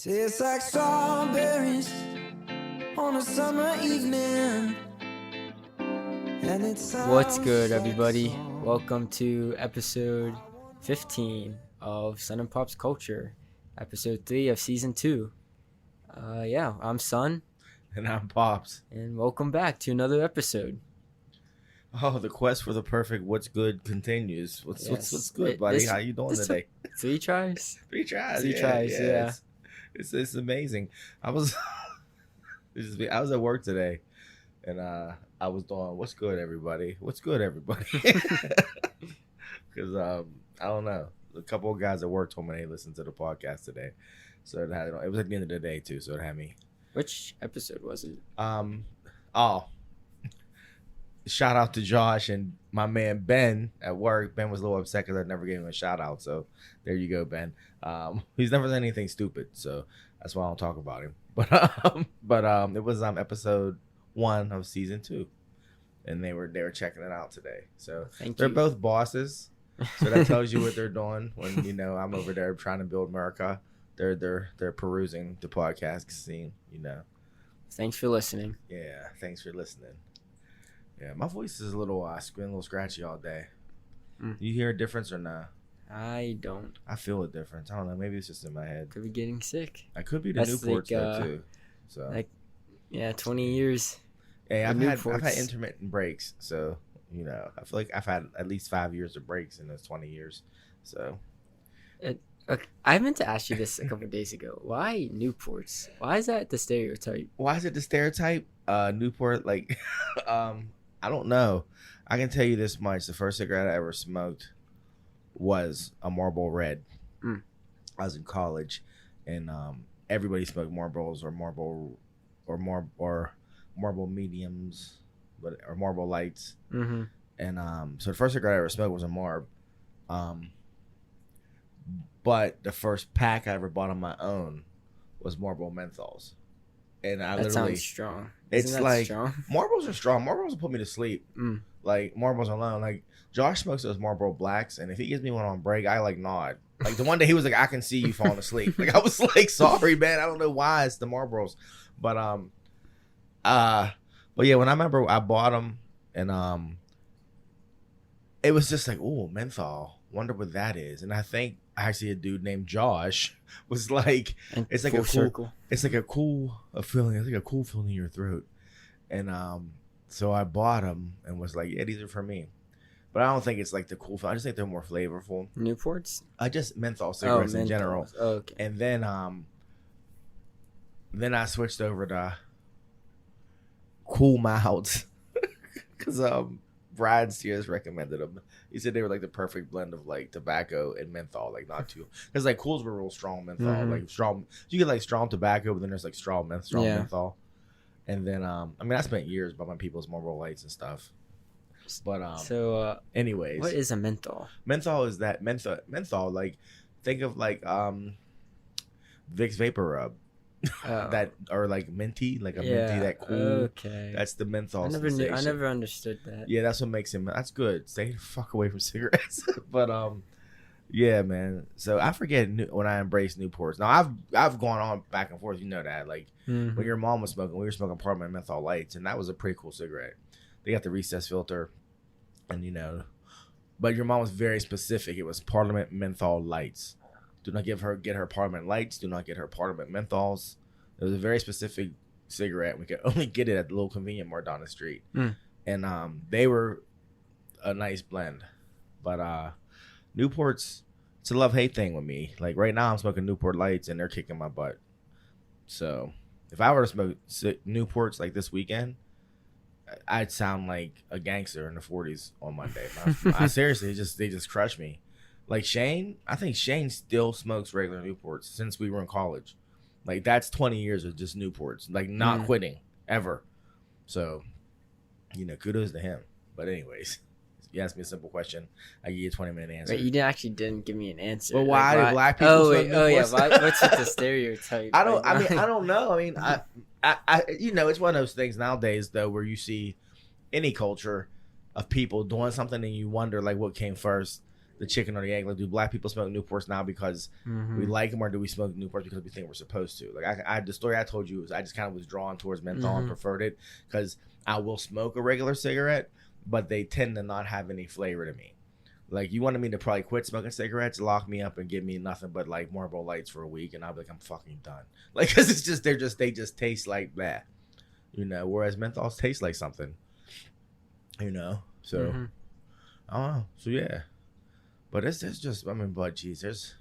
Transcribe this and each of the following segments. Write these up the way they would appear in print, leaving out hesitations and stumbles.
Tastes like strawberries on a summer evening. And it's What's good, everybody? Welcome to episode 15 of Sun and Pop's Culture, episode 3 of season 2. I'm Sun. And I'm Pops. And welcome back to another episode. Oh, the quest for the perfect what's good continues. What's good, buddy? How you doing today? 3 tries? 3 tries. 3 tries, yeah. It's amazing. I was at work today, and I was doing what's good, everybody. What's good, everybody? Because I don't know. A couple of guys at work told me they listened to the podcast today, so it was at the end of the day too. So it had me. Which episode was it? Shout out to Josh and my man Ben at work. Ben was a little upset because I never gave him a shout out. So there you go, Ben. He's never done anything stupid, so that's why I don't talk about him. But it was episode 1 of season 2, and they were checking it out today. So they're both bosses, so that tells you what they're doing. When I'm over there trying to build America, they're perusing the podcast scene. Thanks for listening. Yeah, thanks for listening. Yeah, my voice is a little scratchy all day. You hear a difference or not? I don't. I feel a difference. I don't know. Maybe it's just in my head. Could be getting sick. I could be the Newports though too. So 20 years. Hey, I've had intermittent breaks, so I feel like I've had at least 5 years of breaks in those 20 years. So I meant to ask you this a couple of days ago. Why Newports? Why is that the stereotype? Why is it the stereotype? Newport, I don't know. I can tell you this much: the first cigarette I ever smoked was a Marlboro Red. I was in college, and everybody smoked Marlboros or Marlboro mediums, or Marlboro Lights. Mm-hmm. And so the first cigarette I ever smoked was a Marb. But the first pack I ever bought on my own was Marlboro Menthols. And that sounds strong. It's like strong? Marlboros are strong. Marlboros will put me to sleep. Like Marlboros alone. Like Josh smokes those Marlboro Blacks, and if he gives me one on break, I nod. Like the one day he was like, "I can see you falling asleep." Like I was like, "Sorry, man. I don't know why it's the Marlboros." But yeah, when I remember I bought them, and it was just like, "Ooh, menthol. Wonder what that is." And I think actually a dude named Josh was like, it's like a cool feeling. It's like a cool feeling in your throat. And so I bought them and was like, yeah, these are for me. But I don't think it's like the cool feeling. I just think they're more flavorful. Newports? Just menthol cigarettes in general. Oh, okay. And then I switched over to Cool Mouths because Brad Sears recommended them. He said they were like the perfect blend of like tobacco and menthol, like not too, because like Cools were real strong menthol, like strong. You get like strong tobacco, but then there's like strong menthol. And then I spent years buying people's Marlboro Lights and stuff. But anyways, what is a menthol? Menthol is that menthol. Like think of like Vicks Vapor Rub. That or like minty, like a minty, that cool. Okay, that's the menthol. I never understood that. Yeah, that's what makes him. That's good. Stay the fuck away from cigarettes. But yeah, man. So I forget when I embraced Newports. Now I've gone on back and forth. You know that, like when your mom was smoking, we were smoking Parliament menthol lights, and that was a pretty cool cigarette. They got the recessed filter, and but your mom was very specific. It was Parliament menthol lights. Do not get her Parliament Lights. Do not get her Parliament Menthols. It was a very specific cigarette. We could only get it at the little convenience mart down the street. And they were a nice blend. But Newports, it's a love-hate thing with me. Like right now I'm smoking Newport Lights and they're kicking my butt. So if I were to smoke Newports like this weekend, I'd sound like a gangster in the 40s on Monday. I seriously, they just crush me. Like Shane, I think Shane still smokes regular Newports since we were in college. Like that's 20 years of just Newports, like not quitting ever. So, kudos to him. But anyways, you asked me a simple question, I give you a 20-minute answer. Wait, you didn't give me an answer. Well, why do black people smoke Newports? What's with the stereotype? I don't know. I mean, I it's one of those things nowadays though where you see any culture of people doing something and you wonder like what came first. the chicken or the egg. Like, do black people smoke Newports now because we like them, or do we smoke Newports because we think we're supposed to? Like, the story I told you was I just kind of was drawn towards menthol and preferred it because I will smoke a regular cigarette, but they tend to not have any flavor to me. Like, you wanted me to probably quit smoking cigarettes, lock me up, and give me nothing but like Marlboro Lights for a week, and I'll be like, I'm fucking done. Like, because it's just they just taste like that, you know. Whereas menthols taste like something, you know. So I don't know. So yeah, but it's just but geez, there's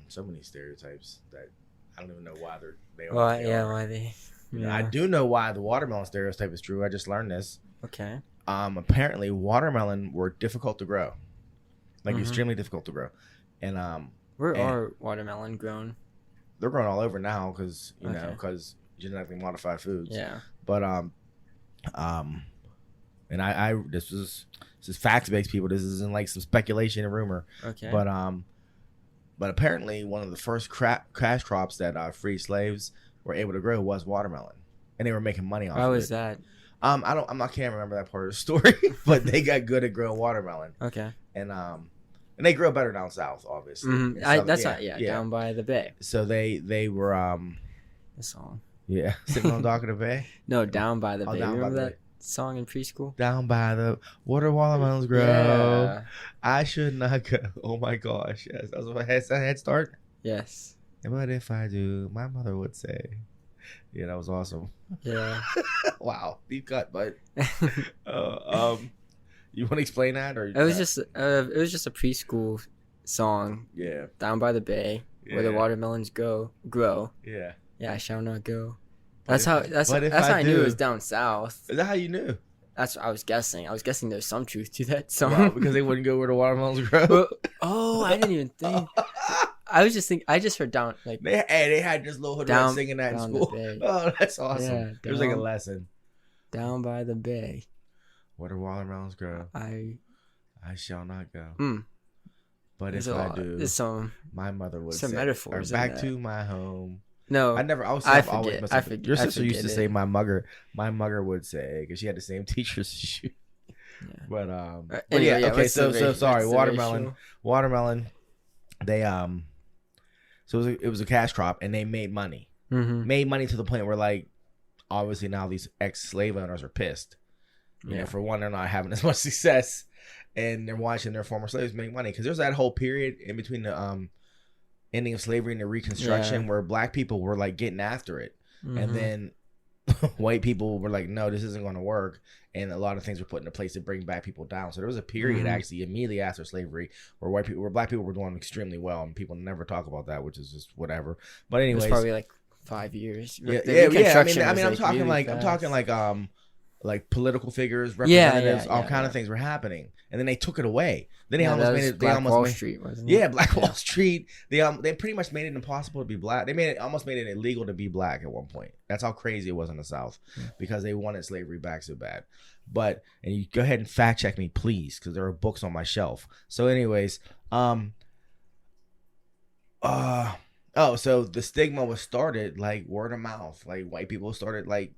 so many stereotypes that I don't even know why they are. Well, they are. why they? You know, I do know why the watermelon stereotype is true. I just learned this. Okay. Apparently watermelon were difficult to grow, like extremely difficult to grow, and where are watermelon grown? They're growing all over now because you know, because genetically modified foods. Yeah. But and I this is facts based, people. This isn't like some speculation and rumor. Okay. But apparently one of the first cash crops that free slaves were able to grow was watermelon, and they were making money off. Why of was it. that? I can't remember that part of the story, but they got good at growing watermelon. Okay. And they grow better down south, obviously. Down by the bay. So they were The song. yeah, sitting on the dock of the bay. No, down by the bay. Down by Remember the that bay. song in preschool? Down by the water, watermelons grow. Yeah. I should not go. Oh my gosh, yes, that was my head start. Yes. But if I do, my mother would say. Yeah, that was awesome. Yeah. Wow, deep cut, but you want to explain that, or it was just a preschool song. Yeah. Down by the bay, where the watermelons grow. Yeah. Yeah, I shall not go. But That's how I knew it was down south. Is that how you knew? That's what I was guessing. I was guessing there's some truth to that song. Wow, because they wouldn't go where the watermelons grow. Oh, I didn't even think. I just heard down like they had this little hood rat singing that in school. Oh, that's awesome. Yeah, it was like a lesson. Down by the bay, where the watermelons grow, I shall not go. But if I do, my mother would say, metaphors. Back to my home. No, I forget. Your sister used to say my mugger would say, because she had the same teachers as you. Yeah. But yeah, okay. So sorry, watermelon. They so it was a cash crop, and they made money. Made money to the point where, like, obviously now these ex-slave owners are pissed. You know, for one, they're not having as much success, and they're watching their former slaves make money, because there's that whole period in between the ending of slavery and the Reconstruction where black people were like getting after it, and then white people were like, no, this isn't going to work, and a lot of things were put into place to bring black people down. So there was a period actually immediately after slavery where black people were doing extremely well, and people never talk about that, which is just whatever. But anyways, it was probably like 5 years. Yeah. I mean, I'm talking like political figures, representatives, all kind of things were happening, and then they took it away. Then they almost made it. Black Wall Street, wasn't it? Yeah, Black Wall Street. They pretty much made it impossible to be black. They almost made it illegal to be black at one point. That's how crazy it was in the South, because they wanted slavery back so bad. But, and you go ahead and fact check me, please, because there are books on my shelf. So, anyways, so the stigma was started like word of mouth. Like, white people started like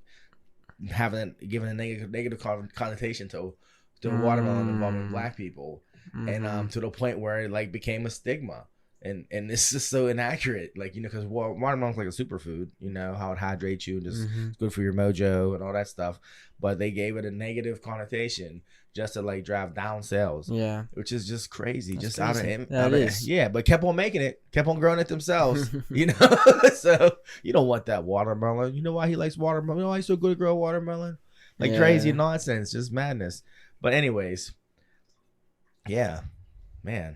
giving a negative connotation to watermelon involving black people, and to the point where it like became a stigma, and this is so inaccurate, like, you know, because watermelon's like a superfood, you know, how it hydrates you and just it's good for your mojo and all that stuff, but they gave it a negative connotation just to like drive down sales, which is just crazy. That's just crazy. But kept on making it, kept on growing it themselves. You know, so you don't want that watermelon. You know why he likes watermelon? You know why he's so good at growing watermelon? Like crazy nonsense, just madness. But anyways, yeah, man,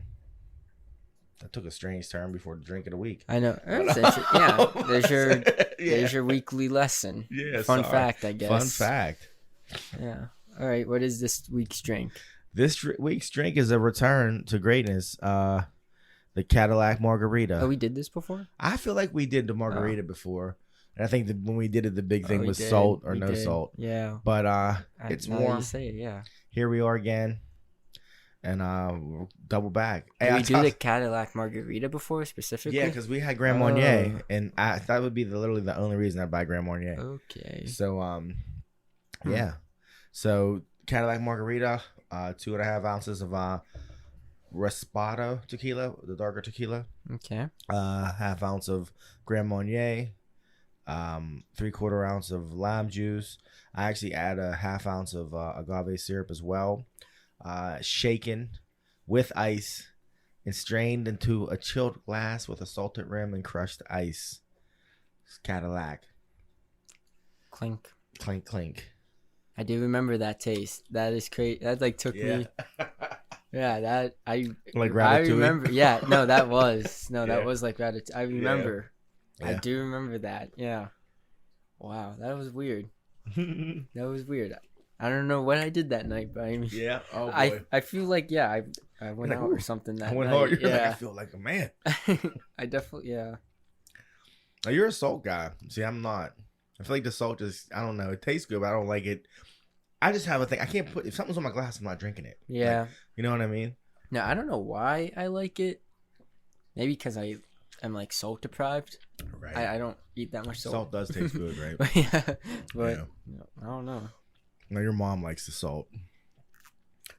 that took a strange turn before the drink of the week. I know. There's your weekly lesson. Yeah, fun fact, I guess. Fun fact. Yeah. All right, what is this week's drink? This week's drink is a return to greatness. The Cadillac Margarita. Oh, we did this before? I feel like we did the Margarita before. And I think that when we did it, the big thing was salt or no salt. Yeah. But it's warm. You say it, yeah. Here we are again. And we'll double back. Did we do the Cadillac Margarita before specifically? Yeah, because we had Grand Marnier. And that would be literally the only reason I buy Grand Marnier. Okay. So, yeah. So Cadillac Margarita, 2.5 ounces of Respado tequila, the darker tequila. Okay. Half ounce of Grand Marnier. 3/4 ounce of lime juice. I actually add a half ounce of agave syrup as well. Shaken with ice and strained into a chilled glass with a salted rim and crushed ice. It's Cadillac. Clink. Clink, clink. I do remember that taste. That is crazy. That like took me. Yeah, that I like I Ratatouille? remember. Yeah, no, that was Yeah. that was like Ratatouille. I remember. Yeah. I do remember that. Yeah. Wow, that was weird. That was weird. I don't know what I did that night, but I mean, Yeah. Oh boy. I feel like I went Like, out ooh, or something that I went night. hard. You're like, I Yeah. feel like a man. I definitely Now, you're a salt guy. See, I'm not. I feel like the salt just, I don't know. It tastes good, but I don't like it. I just have a thing. I can't put, if something's on my glass, I'm not drinking it. Yeah. Like, you know what I mean? Now I don't know why I like it. Maybe because I am like salt deprived. Right. I don't eat that much salt. Salt does taste good, right? But yeah, but Yeah. I don't know. No, your mom likes the salt.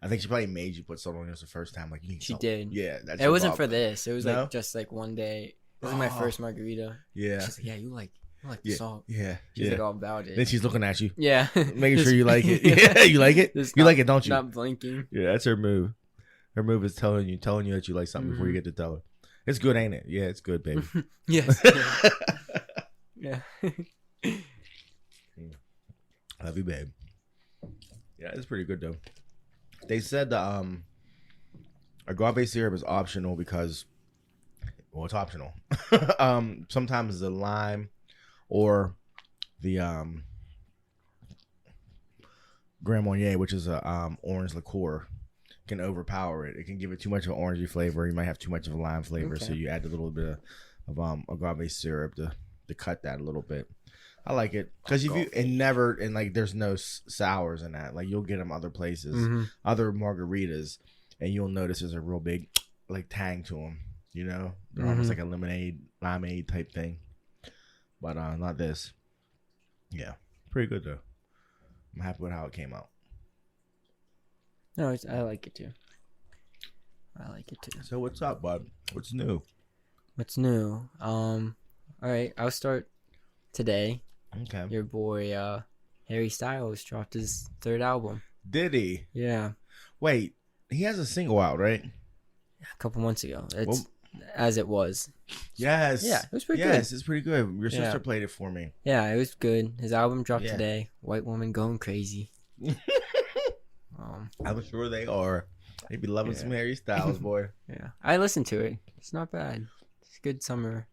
I think she probably made you put salt on yours the first time. Like, you need She salt. did. Yeah. That's It your wasn't mom. for this. It was No? like just like one day. This is my Oh. first margarita. Yeah. She's like, yeah, you like the Yeah. salt. Yeah. She's Yeah. like all about it. Then she's looking at you, Yeah. making sure you like it. Yeah, you like it. Just You not- like it, don't you? Not blinking. Yeah, that's her move. Her move is telling you that you like something before you get to tell her. It's good, ain't it? Yeah, it's good, baby. Yes. Yeah. Love you, babe. Yeah, it's pretty good though. They said the agave syrup is optional because, well, it's optional. Sometimes the lime or the Grand Marnier, which is a orange liqueur, can overpower it. It can give it too much of an orangey flavor. You might have too much of a lime flavor, so Okay. you add a little bit of agave syrup to cut that a little bit. I like it because if you and like there's no sours in that. Like, you'll get them other places, Mhm. other margaritas, and you'll notice there's a real big like tang to them. You know, they're almost like a lemonade, limeade type thing, but not this. Yeah, pretty good though. I'm happy with how it came out. No, I like it too. I like it too. So what's up, bud? What's new? What's new? All right, I'll start today. Okay. Your boy Harry Styles dropped his 3rd album. Did he? Yeah, Wait, he has a single out, right? a couple months ago. It's Well- as it was. Yes. Yeah, it was pretty yes, it's pretty good. Your sister Yeah. played it for me. Yeah, it was good. His album dropped Yeah. today. White Woman Going Crazy. I'm sure they are. They be loving Yeah. some Harry Styles, boy. Yeah, I listened to it. It's not bad. It's a good summer.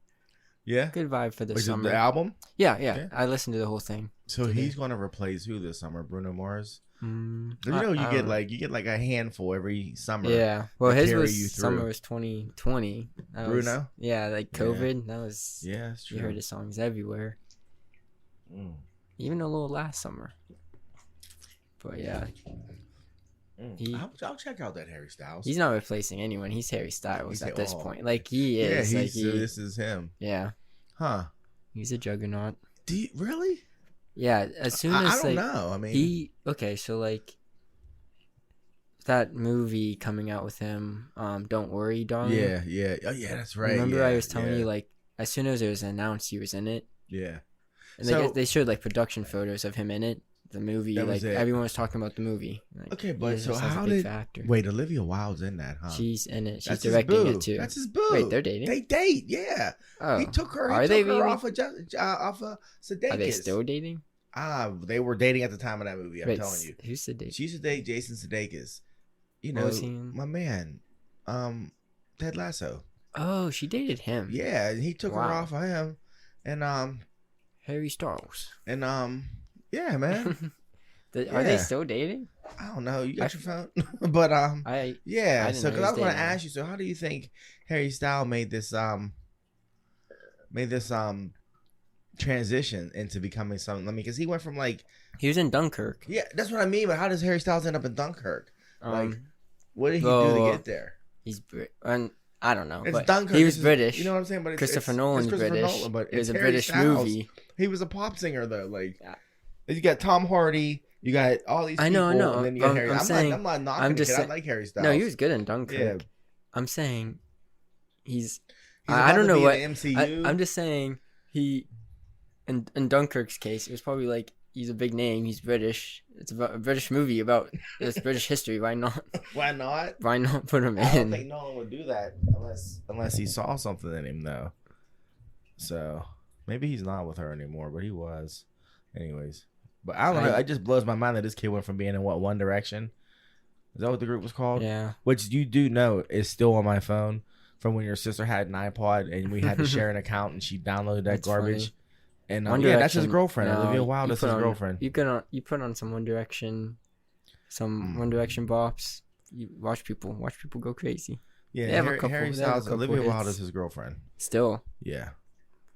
Yeah. Good vibe for the Is it summer. the album? Yeah. Yeah. I listened to the whole thing. So Today. he's going to replace who this summer? Bruno Mars. Mm, You know, I you don't get know. like a handful every summer. Yeah. Well, to his carry was you through. summer was 2020. That was- Bruno? yeah, like Yeah. COVID. That was. Yeah, that's true. You heard his songs everywhere. Mm. Even a little last summer. But yeah, He- I'll check out that Harry Styles. he's not replacing anyone. He's Harry Styles He's at like, this oh. point. Like he Yeah, is. Like this is him. yeah, Huh? he's a juggernaut. Do you really? Yeah. As soon I as don't like know. I mean, so like that movie coming out with him, Don't Worry, Darling. yeah. Oh, yeah, that's right. Remember yeah, I was telling yeah, you like as soon as it was announced he was in it, Yeah. and So- they showed like production photos of him in it. The movie, That like was it. everyone was talking about the movie. Like, Okay, but he so just has a how big did factor. wait? Olivia Wilde's in that, huh? She's in it. She's That's his directing boo. it too. That's his boo. Wait, they're dating? They date, yeah. Oh, He took her. Are He they took her really? off of Sudeikis. Are they still dating? They were dating at the time of that movie. I'm Wait, telling you. who's the date? She used to date Jason Sudeikis. You What know, was he in? my man, Ted Lasso. Oh, she dated him. Yeah, and he took her Wow. off of him, and Harry Styles. yeah, man. Are they Yeah. still dating? I don't know. You got I- your phone, but I yeah. didn't So, know because he I was was going to dating ask you, so how do you think Harry Styles made this transition into becoming something? I mean, because he went from like, he was in Dunkirk. yeah, that's what I mean. But how does Harry Styles end up in Dunkirk? Like, what did he do well, to get there? he's and I don't know, It's but Dunkirk. he was It's- British. You know what I'm saying? But Christopher Nolan's Christopher British. Nolan, but It was it's a Harry British Styles. movie. He was a pop singer though. Like, you got Tom Hardy, You got all these. I know. And then you got Harry. I'm saying. I'm not knocking I'm the just kid. saying, I like Harry Styles. no, he was good in Dunkirk. Yeah. I'm saying he's I don't know what. In the MCU. I'm just saying he in Dunkirk's case, it was probably like he's a big name. He's British. It's about a British movie about this British history. Why not? Why not? Why not put him in? I don't think Nolan would do that unless he saw something in him though. So maybe he's not with her anymore, but he was. Anyways, but I don't know. It just blows my mind that this kid went from being in One Direction. Is that what the group was called? Yeah. Which you do know is still on my phone from when your sister had an iPod and we had to share an account and she downloaded that garbage. Funny. And yeah, that's his girlfriend. No, Olivia Wilde is his girlfriend. You put on some One Direction, One Direction bops. You watch people go crazy. Yeah, Harry Styles, Olivia Wilde is his girlfriend. Still. Yeah.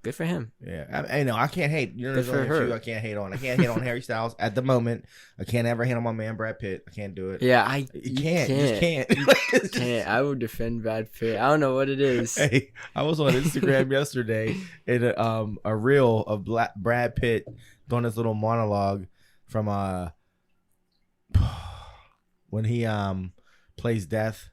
Good for him. Yeah, I know. I can't hate. You know, there's Good for only a her. few I can't hate on. I can't hate on Harry Styles at the moment. I can't ever hate on my man Brad Pitt. I can't do it. Yeah, You can't. You just can't. You can't. I would defend Brad Pitt. I don't know what it is. Hey, I was on Instagram yesterday in a reel of Brad Pitt doing this little monologue from when he plays death.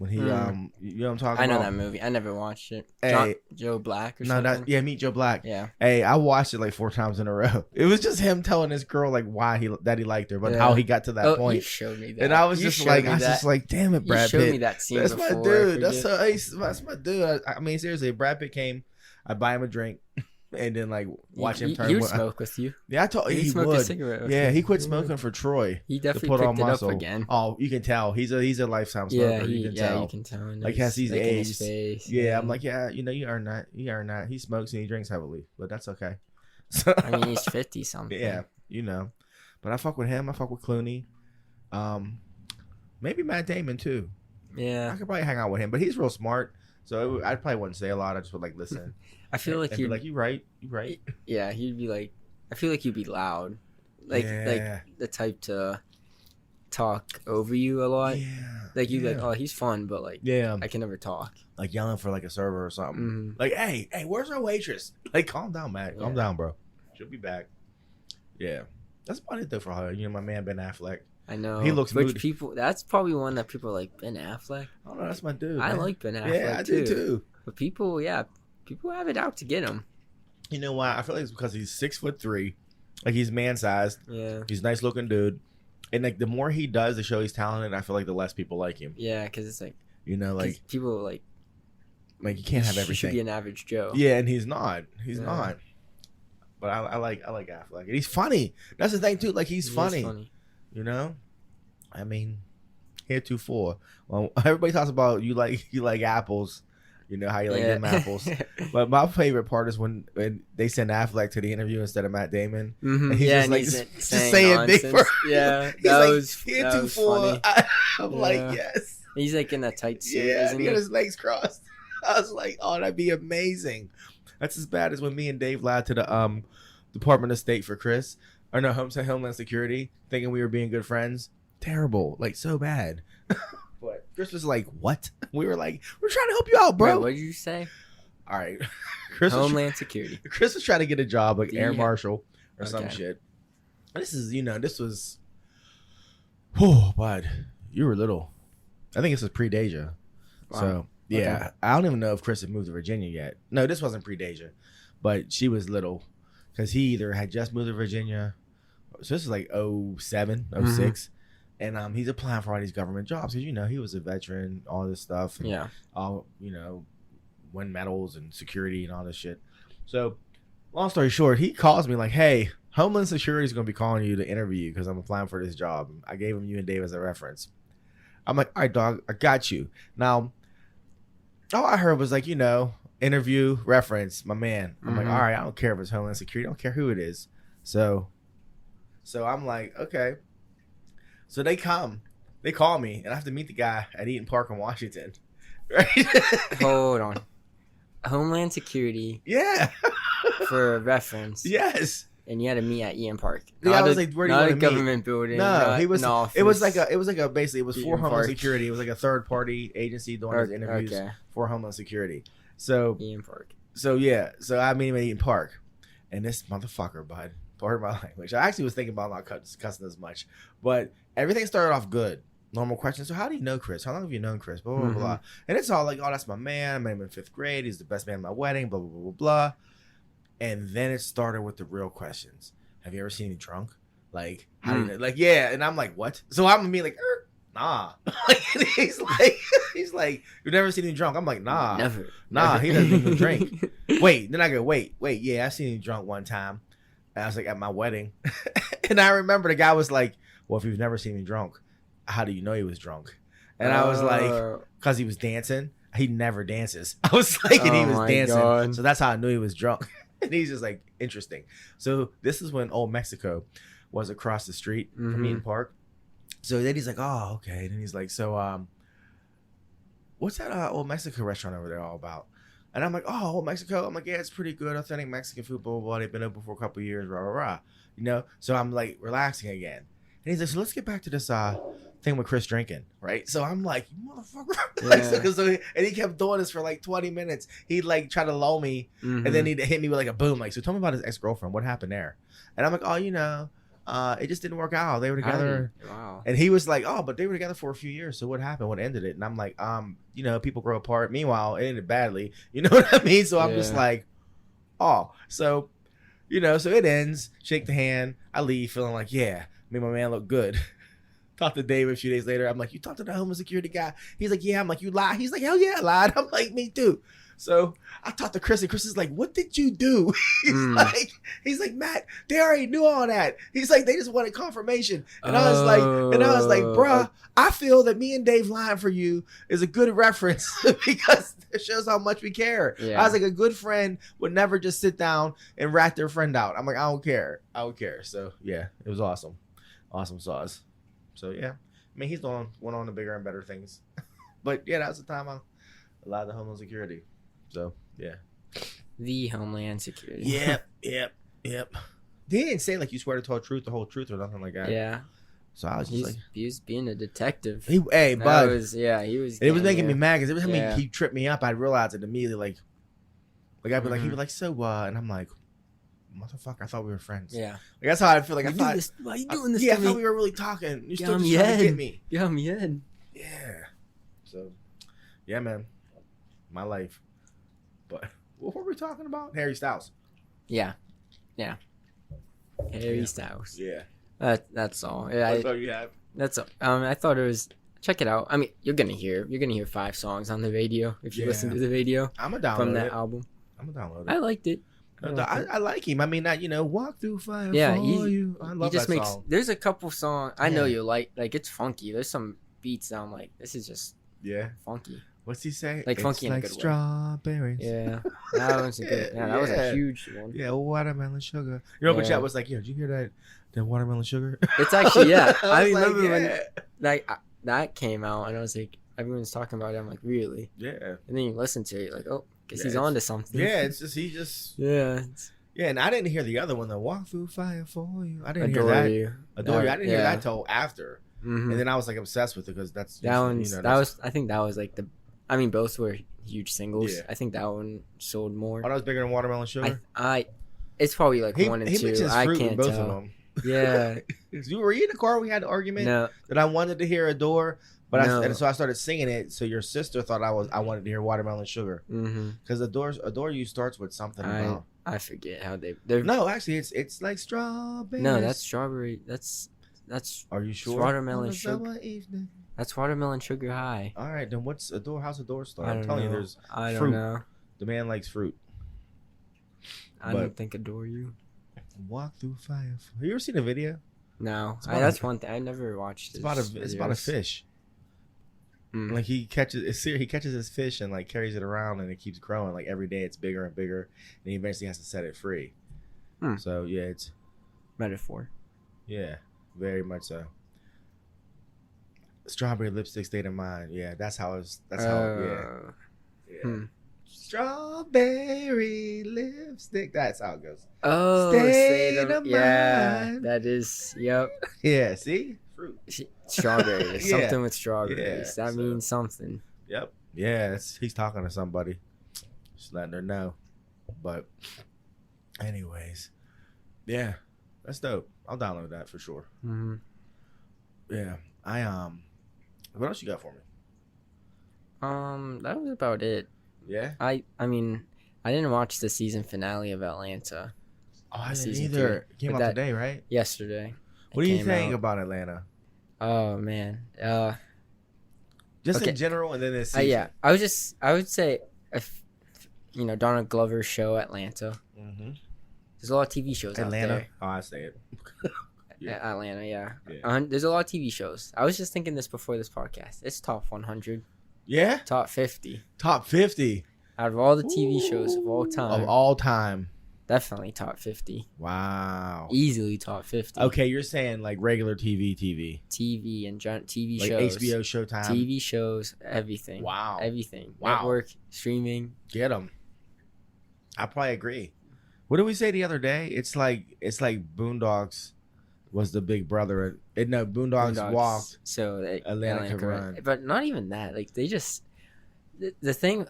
When he you know what I'm talking about? I know that movie. I never watched it. Hey, Joe Black or something? Meet Joe Black. Yeah. Hey, I watched it like 4 times in a row. It was just him telling his girl like why he liked her, but how he got to that point. You showed me that. And I was just like, damn it, Brad Pitt. You showed me that scene That's before. my dude. That's my dude. I mean, seriously, if Brad Pitt came, I'd buy him a drink. And then like watch him turn. He would smoke with you. Yeah, I told he smoked would. A cigarette with Yeah, you. he quit smoking for Troy. He definitely to put picked on it muscle. up again. Oh, you can tell he's a lifetime smoker. You can tell. Like has these A's. Yeah, I'm like, yeah, you earn that. You earn that. He smokes and he drinks heavily, but that's okay. So, I mean, he's 50 something. Yeah, but I fuck with him. I fuck with Clooney. Maybe Matt Damon too. Yeah, I could probably hang out with him, but he's real smart. So I probably wouldn't say a lot. I just would like listen. I feel like you're like, you right. Yeah, he'd be like, I feel like he'd be loud, like the type to talk over you a lot. Yeah, like you like, oh, he's fun, but like, I can never talk. Like yelling for like a server or something. Mm-hmm. Like, hey, where's our waitress? Like, calm down, Matt. Calm down, bro. She'll be back. Yeah, that's about it though for her. My man Ben Affleck. I know. He looks moody. People. That's probably one that people are like, Ben Affleck. Oh no, that's my dude. I man. like Ben Affleck. Yeah, I do too. But people have it out to get him. You know why? I feel like it's because he's 6'3", like he's man sized. Yeah, he's a nice looking dude, and like the more he does to show he's talented, I feel like the less people like him. Yeah, because it's like like people like you can't have everything. He should be an average Joe. Yeah, and he's not. He's not. But I like Affleck, and he's funny. That's the thing too. Like he's funny. I mean, heretofore. Well, everybody talks about you like apples. You know how you like them apples. But my favorite part is when they send Affleck to the interview instead of Matt Damon. Mm-hmm. And he's just saying big words. Yeah, that was funny. I'm like, yes. He's like in that tight suit. Yeah, he got his legs crossed. I was like, oh, that'd be amazing. That's as bad as when me and Dave lied to the Department of State for Chris. Or no, Homeland Security, thinking we were being good friends. Terrible. Like, so bad. But Chris was like, what? We were like, we're trying to help you out, bro. Wait, what did you say? All right. Homeland Security. Chris was trying to get a job like air marshal or some shit. This was, oh, bud, you were little. I think this was pre-Deja. Wow. So, yeah. Okay. I don't even know if Chris had moved to Virginia yet. No, this wasn't pre-Deja. But she was little. Because he either had just moved to Virginia. So this is like 07, 06. Mm-hmm. And he's applying for all these government jobs because, he was a veteran, all this stuff. And all, win medals and security and all this shit. So, long story short, he calls me like, hey, Homeland Security is going to be calling you to interview you because I'm applying for this job. I gave him you and Dave as a reference. I'm like, all right, dog, I got you. Now, all I heard was like, interview, reference, my man. I'm like, all right, I don't care if it's Homeland Security. I don't care who it is. So I'm like, okay. So they call me, and I have to meet the guy at Eaton Park in Washington. Right? Hold on. Homeland Security. Yeah. For reference. Yes. And you had to meet at Eaton Park. Yeah, I was like, where do you want to meet? Not a government building. No, it was basically, it was for Homeland Security. It was like a third party agency doing his interviews for Homeland Security. So Eaton Park. So yeah, so I meet him at Eaton Park, and this motherfucker, bud, Pardon my language. I actually was thinking about not cussing as much, but everything started off good. Normal questions. So how do you know Chris? How long have you known Chris? Blah, blah, blah, blah. And it's all like, oh, that's my man. I met him in 5th grade. He's the best man at my wedding, blah, blah, blah, blah, blah. And then it started with the real questions. Have you ever seen me drunk? Like, how do you know? Like, yeah. And I'm like, what? So I'm gonna be like, nah. he's like, you've never seen me drunk. I'm like, nah. Never. Nah, he doesn't even drink. Wait. Then I go, wait. Yeah, I seen him drunk one time. And I was like, at my wedding. And I remember the guy was like, well, if you've never seen me drunk, how do you know he was drunk? And I was like, because he was dancing. He never dances. I was like, and he was dancing. God. So that's how I knew he was drunk. And he's just like, interesting. So this is when Old Mexico was across the street from Eden Park. So then he's like, oh, okay. And then he's like, so what's that Old Mexico restaurant over there all about? And I'm like, oh, Old Mexico. I'm like, yeah, it's pretty good. Authentic Mexican food, blah, blah, blah. They've been open for a couple of years, rah, rah, rah. You know? So I'm like relaxing again. And he's like, so let's get back to this thing with Chris drinking, right? So I'm like, you motherfucker. Yeah. And he kept doing this for like 20 minutes. He'd like try to lull me, and then he'd hit me with like a boom. Like, so tell me about his ex-girlfriend. What happened there? And I'm like, oh, you know, it just didn't work out. They were together. Wow. And he was like, oh, but they were together for a few years. So what happened? What ended it? And I'm like, you know, people grow apart. Meanwhile, it ended badly. You know what I mean? So I'm just like, oh. So, you know, so it ends. Shake the hand. I leave feeling like, yeah, me and my man look good. Talked to Dave a few days later. I'm like, you talked to the homeless security guy? He's like, yeah. I'm like, you lied? He's like, hell yeah, I lied. I'm like, me too. So I talked to Chris, and Chris is like, what did you do? He's like, Matt, they already knew all that. He's like, they just wanted confirmation. And I was like, bruh, I feel that me and Dave lying for you is a good reference because it shows how much we care. Yeah. I was like, a good friend would never just sit down and rat their friend out. I'm like, I don't care. So yeah, it was awesome. Awesome sauce. So yeah, I mean, went on to bigger and better things. But yeah, that was the time I allowed the Homeland Security. So yeah. The Homeland Security. Yep. They didn't say like you swear to tell the truth, the whole truth, or nothing like that. Yeah. So I was just like, he was being a detective. He was. He was. It was making me mad because every time he tripped me up, I'd realize it immediately. Like I'd be like, he was like, so and I'm like, motherfucker, I thought we were friends. Yeah. Like, that's how I feel like. Why are you doing this? Yeah, to I me? thought we were really talking. You still just trying to get me. Yeah, I'm in. Yeah. So, yeah, man, my life. But what were we talking about? Harry Styles. Yeah. Harry Styles. Yeah. That's all. Yeah, That's all you have. That's all. I thought it was. Check it out. I mean, you're gonna hear 5 songs on the radio if you listen to the video. I'm gonna download from that album. I'm gonna download it. I liked it. I like him. I mean, walk through fire for you. I love that song. There's a couple songs I know you like it's funky. There's some beats that I'm like, this is just funky. What's he say? Like funky in a good strawberries. way. Yeah, that was a good. Yeah, that was a huge one. Yeah, watermelon sugar. Your Uncle Chat was like, did you hear that watermelon sugar? It's actually I remember when that came out, and I was like, everyone's talking about it. I'm like, really? Yeah. And then you listen to it, you're like, oh. Guess he's on to something. Yeah, it's just Yeah. Yeah, and I didn't hear the other one, the walk through fire for you. I didn't hear that. Adore you. I didn't hear that till after. And then I was like obsessed with it because that's that one's I think that was like both were huge singles. Yeah. I think that one sold more. Oh, that was bigger than Watermelon Sugar? It's probably like 1 and 2. I can't both tell. Of them. Yeah. Were you in the car? We had an argument that I wanted to hear Adore. But so I started singing it. So your sister thought I wanted to hear Watermelon Sugar because Adore You starts with something about. I forget how they're. No, actually, it's like strawberry. No, that's strawberry. That's. Are you sure? Watermelon Sugar. That's Watermelon Sugar High. All right, then what's Adore? How's Adore start? I'm telling you, there's I fruit. don't know. The man likes fruit. I don't think Adore You. Walk through fire. Have you ever seen a video? No, that's one thing I never watched. It's about a fish. Like he catches his fish and like carries it around and it keeps growing. Like every day it's bigger and bigger, and he eventually has to set it free. So yeah, it's metaphor. Yeah, very much so. Strawberry lipstick state of mind. Yeah, that's how. Strawberry lipstick. That's how it goes. Oh, state of mind. That is. Yep. Yeah. See. Fruit. Strawberries. Something with strawberries. That means something. Yep. Yeah, he's talking to somebody. Just letting her know. But anyways. Yeah. That's dope. I'll download that for sure. Mm-hmm. Yeah. What else you got for me? That was about it. Yeah. I mean, I didn't watch the season finale of Atlanta Oh, I didn't Season either. 3. It came But out that- today, right? yesterday. What It do you came think out. about Atlanta? Oh man. Just Okay. in general, and then this season. Yeah. I would say if Donald Glover's show Atlanta. Mm-hmm. There's a lot of TV shows out Atlanta. there. Oh, I say it. Yeah. Atlanta, yeah. Yeah. There's a lot of TV shows. I was just thinking this before this podcast. It's top 100, Yeah. top 50 Top 50 out of all the TV shows of all time. of all time. Definitely top 50. Wow. Easily top 50. Okay, you're saying like regular TV, TV and TV like shows. HBO, Showtime. TV shows, everything. Wow. Everything. Wow. Network, streaming. Get them. I probably agree. What did we say the other day? It's like Boondocks was the big brother. Boondocks walked. So Atlanta could run. But not even that. Like they just the thing.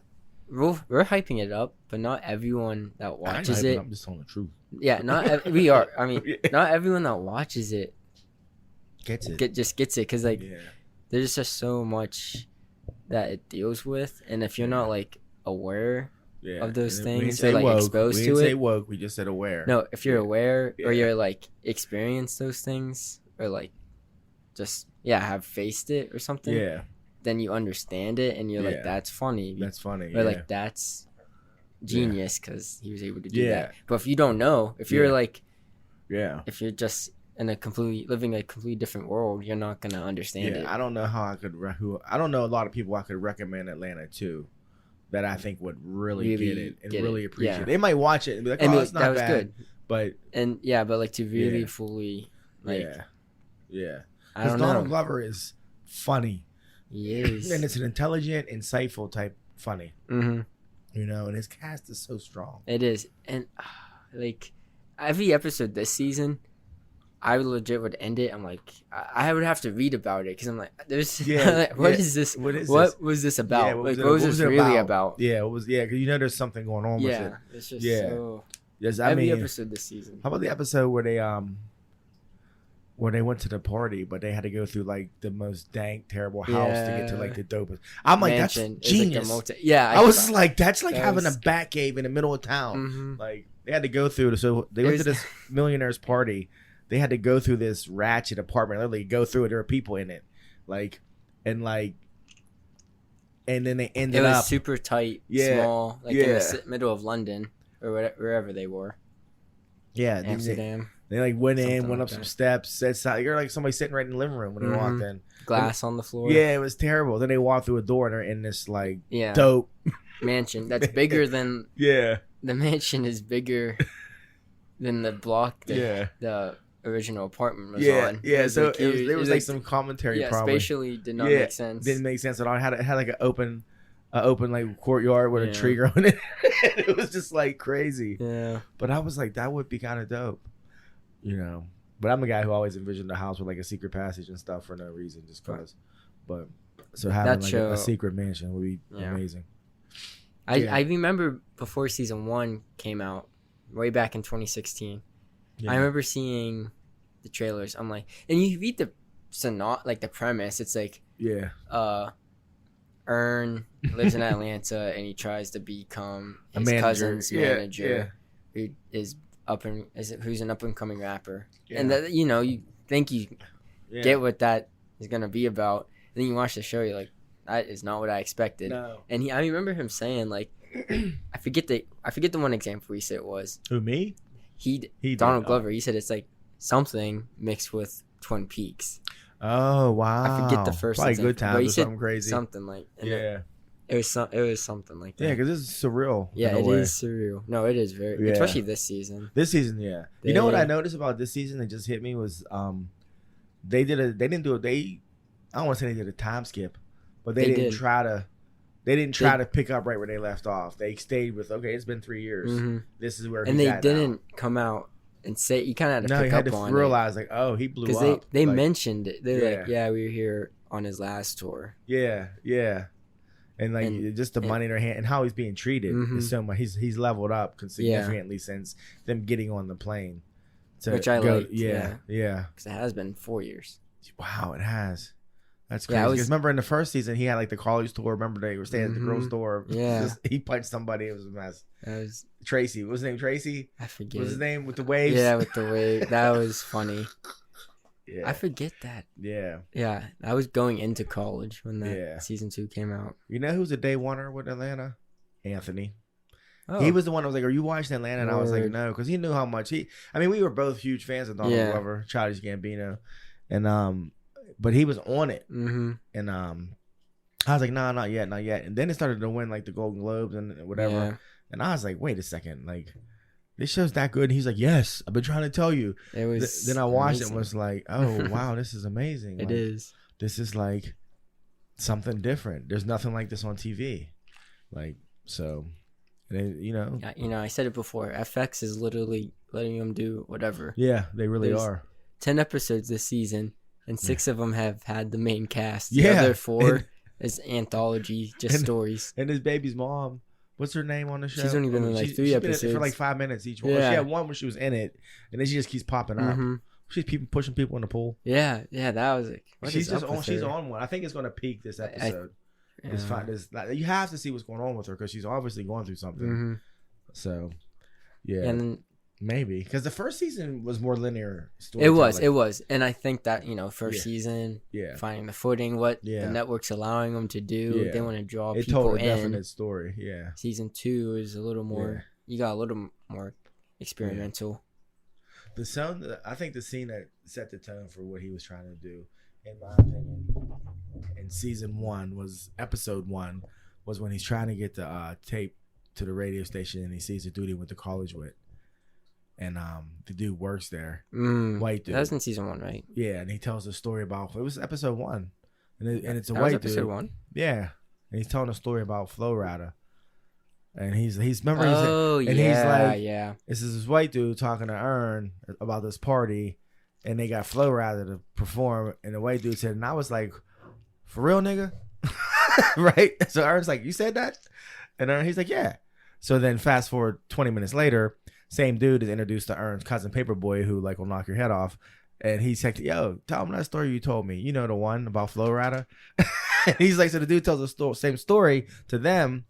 We're hyping it up, but not everyone that watches it. I'm just telling the truth. Yeah, we are. I mean, Yeah. not everyone that watches it Gets it. just gets it because like Yeah. there's just so much that it deals with, and if you're not like aware, Yeah. of those And we didn't things say or, like, woke. exposed we to didn't say it. woke. We just said aware. no, if you're Yeah. aware or Yeah. you're like experience those things or like just have faced it or something, Yeah. then you understand it and you're Yeah. like that's funny. That's funny. Or Yeah. like that's genius because he was able to do Yeah. that. But if you don't know, if you're Yeah. like yeah. if you're just in living a completely different world, you're not gonna understand it. I don't know how I could. I don't know a lot of people I could recommend Atlanta to, that I think would really get it and really appreciate yeah. it. They might watch it and be like, And "Oh, be it's like, not that was bad," good. but But like to really Yeah. fully like yeah. I don't Donald know. Glover is funny, He is. and it's an intelligent, insightful type funny. Mm-hmm. And his cast is so strong. It is, and like every episode this season, I legit would end it. I'm like, I would have to read about it because I'm like, there's what is this? What is what this? was this about? Yeah, what was this really about? Yeah, it was. Yeah, because there's something going on with it. Yeah, it's just Yeah. so. Yes, I Every mean, episode this season. how about the episode where they went to the party, but they had to go through like the most dank, terrible house to get to like the dopest. I'm like, Mansion that's is, like, the genius. yeah, I was like, that's like that having was- a bat cave in the middle of town. Mhm. Like they had to go through. So they went to this millionaire's party. They had to go through this ratchet apartment. Literally go through it. There were people in it, and then they ended It was up. super tight, Yeah, small, like in yeah. the middle of London or wherever they were. Yeah, Amsterdam, they like went Something in, went like up some that. steps, said something. You're like somebody sitting right in the living room when they walked in. glass on the floor. Yeah, it was terrible. Then they walked through a door and they're in this like Yeah. dope. Mansion that's bigger than Yeah, the mansion is bigger than the block that the original apartment was yeah, on. yeah. It was So like there huge. was like some commentary. yeah, probably spatially did not Yeah, make sense. didn't make sense at all. It had like an open like courtyard with a Yeah. tree growing in it. It was just like crazy. Yeah, But I was like, that would be kind of dope, But I'm a guy who always envisioned a house with like a secret passage and stuff for no reason, just cause. But so having That like show- a secret mansion would be Yeah. amazing. I remember before season 1 came out, way back in 2016. Yeah. I remember seeing the trailers. I'm like, and you read the the premise. It's like, Yeah. Ern lives in Atlanta and he tries to become A his manager. cousin's Yeah, manager, who is who's an up and coming rapper. Yeah. And that you think you Yeah. get what that is gonna be about, and then you watch the show, you're like, that is not what I expected. No. And I remember him saying like, I forget the one example he said it was Who, me? he He Donald did. Glover. He said it's like something mixed with Twin Peaks. Oh wow! I forget the first Probably example, Good but Times he or said something crazy. something like and Yeah. it was something like that. Yeah, because it's surreal. Yeah, in a it way. is surreal. No, it is very, Yeah. especially this season. This season, yeah. You know what They- I noticed about this season that just hit me was they didn't I don't want to say they did a time skip, but they didn't did. try to pick up right where they left off. They stayed with, okay, it's been 3 years. Mhm. This is where And he's they at didn't come out and say, you kind of had to now. No, you pick had up to on realize like, oh, he blew because up. they Like, mentioned it. They're like, Yeah. yeah, we were here on his last tour. yeah, and like And- just the money in their hand and how he's being treated Mhm. is so much. He's leveled up significantly since them getting on the plane. which I liked. Yeah. Because it has been 4 years. Wow, it has. That's Yeah, crazy. Because remember in the first season, he had like the college tour. Remember they were staying at the girls' store. Yeah. He punched somebody. It was a mess. That was Tracy. What was his name? Tracy? I forget. What was his name with the waves? Yeah, with the wave. That was funny. Yeah. I forget that. Yeah. Yeah, I was going into college when that Yeah. season 2 came out. You know who's a day oneer with Atlanta? Anthony. Oh, He was the one that was like, "Are you watching Atlanta?" And I was like, Word. "No," because he knew how much he. I mean, we were both huge fans of Donald Yeah. Glover, Childish Gambino, and but he was on it, Mm-hmm. and I was like, "Nah, not yet, not yet." And then it started to win like the Golden Globes and whatever, Yeah. and I was like, "Wait a second, like this show's that good?" And he's like, "Yes, I've been trying to tell you." It was. Then I watched it amazing. and was like, "Oh wow, this is amazing." It Like, is. This is like something different. There's nothing like this on TV, like so. And it, I said it before. FX is literally letting them do whatever. yeah, they really There's- are. 10 episodes this season, and 6 of them have had the main cast. Yeah. The other 4 And- is anthology, just and- stories. And his baby's mom, what's her name on the show? She's only been in like 3 she's been in it episodes. for like 5 minutes each one. Yeah. She had one where she was in it, and then she just keeps popping up. Mhm. She's pushing people in the pool. Yeah, that was like. what She's is just up on. with She's her? on one. I think it's going to peak this episode. It's Yeah. fine. You have to see what's going on with her because she's obviously going through something. Mhm. So, yeah, And maybe because the first season was more linear. it was, storytelling. and I think that first Yeah. season, Yeah, finding the footing, what Yeah. the network's allowing them to do, Yeah. they want to draw it people told a in. definite story. Yeah, Season 2 is a little more. You got a little more experimental. I think the scene that set the tone for what he was trying to do, in my opinion, in season 1 was episode 1 was when he's trying to get the tape to the radio station and he sees the dude he went to college with, and the dude works there, white dude. That was in season 1, right? Yeah, and he tells a story about it was episode 1, and it's a That was white episode dude. 1. Yeah, and he's telling a story about Flo Rida, and he's remember Oh and yeah, he's like, yeah. this is this white dude talking to Ern about this party, and they got Flo Rida to perform, and the white dude said, and I was like, for real, nigga? Right? So Ern's like, you said that? And he's like, yeah. So then fast forward 20 minutes later, same dude is introduced to Ern's cousin Paperboy, who like will knock your head off. And he's like, yo, tell him that story you told me. You know, the one about Flo Rida? And he's like, so the dude tells the same story to them,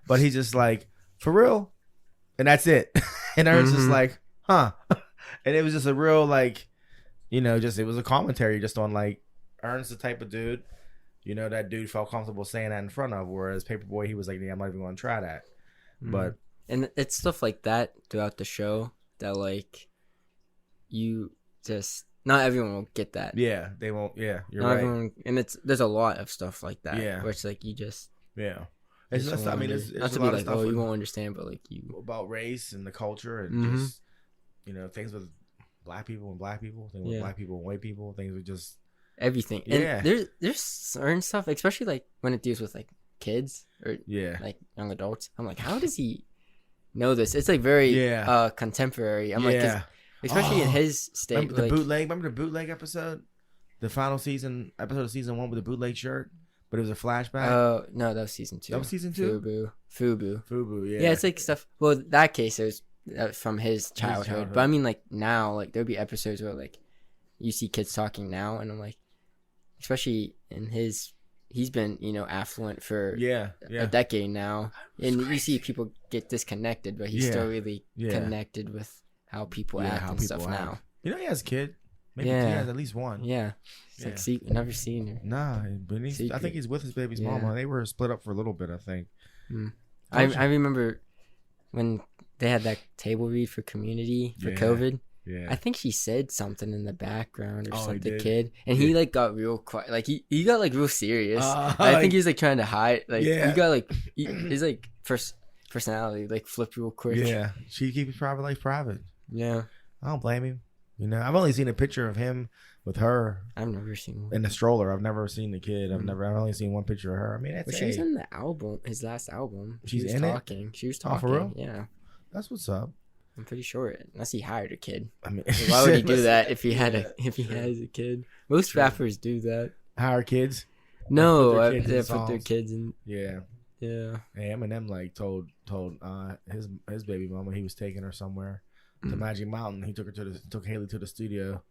but he's just like, for real? And that's it. And Ern's just like, huh. And it was just a real like, it was a commentary just on like, Ern's the type of dude, that dude felt comfortable saying that in front of, whereas Paperboy, he was like, yeah, I'm not even going to try that. But And it's stuff like that throughout the show that like you just not everyone will get that. yeah, they won't. Yeah, you're Not right. everyone, and there's a lot of stuff like that. Yeah. where it's like you just. Yeah. you It's just just, I mean, wonder. it's not a to lot be of like, stuff oh, you with- won't understand, but like you. about race and the culture and Mhm. just, things with black people, things with Yeah. black people and white people, things with just, Everything. Yeah. And there's certain stuff, especially like when it deals with like kids or yeah. like young adults. I'm like, how does he know this? It's like very Yeah. contemporary. I'm like, 'cause yeah. especially in Oh, his state. Remember the bootleg episode? The final episode of season 1 with the bootleg shirt, but it was a flashback. Oh no, that was season 2. That was season 2? Fubu. Fubu, yeah. Yeah, it's like stuff. Well, that case it was from his childhood. But I mean, like now, like there'll be episodes where like you see kids talking now, and I'm like, especially in he's been affluent for yeah. a decade now, and you see people get disconnected, but he's Yeah. still really Yeah. connected with how people Yeah, act how and people stuff act. now. He has a kid. Maybe Yeah. he has at least one. Yeah, it's Yeah. like see, never seen her. Nah, but I Secret. think he's with his baby's Yeah. mama. They were split up for a little bit, I think. I remember when they had that table read for Community for Yeah. COVID. Yeah. I think she said something in the background or Oh, he something, did? kid, and he like got real quiet. Like he got like real serious. Uh, I think he was like trying to hide. Like Yeah. he got like his like personality like flipped real quick. Yeah. She keeps his private life private. Yeah. I don't blame him. I've only seen a picture of him with her I've never seen one. in the stroller. I've never seen the kid. I've Mhm. only seen one picture of her. I mean, that's But she was in the album, his last album. She's She was in it? talking. She was Oh, talking. for real? Yeah, that's what's up. I'm pretty sure. Unless he hired a kid. I mean, Why would he do listen, that if he had yeah. if he has a kid? Most rappers do that. hire kids? No, their kids in they put their songs. kids in. Yeah. Yeah. Hey, Eminem like told his baby mama he was taking her somewhere. to Magic Mountain. He took Haley to the studio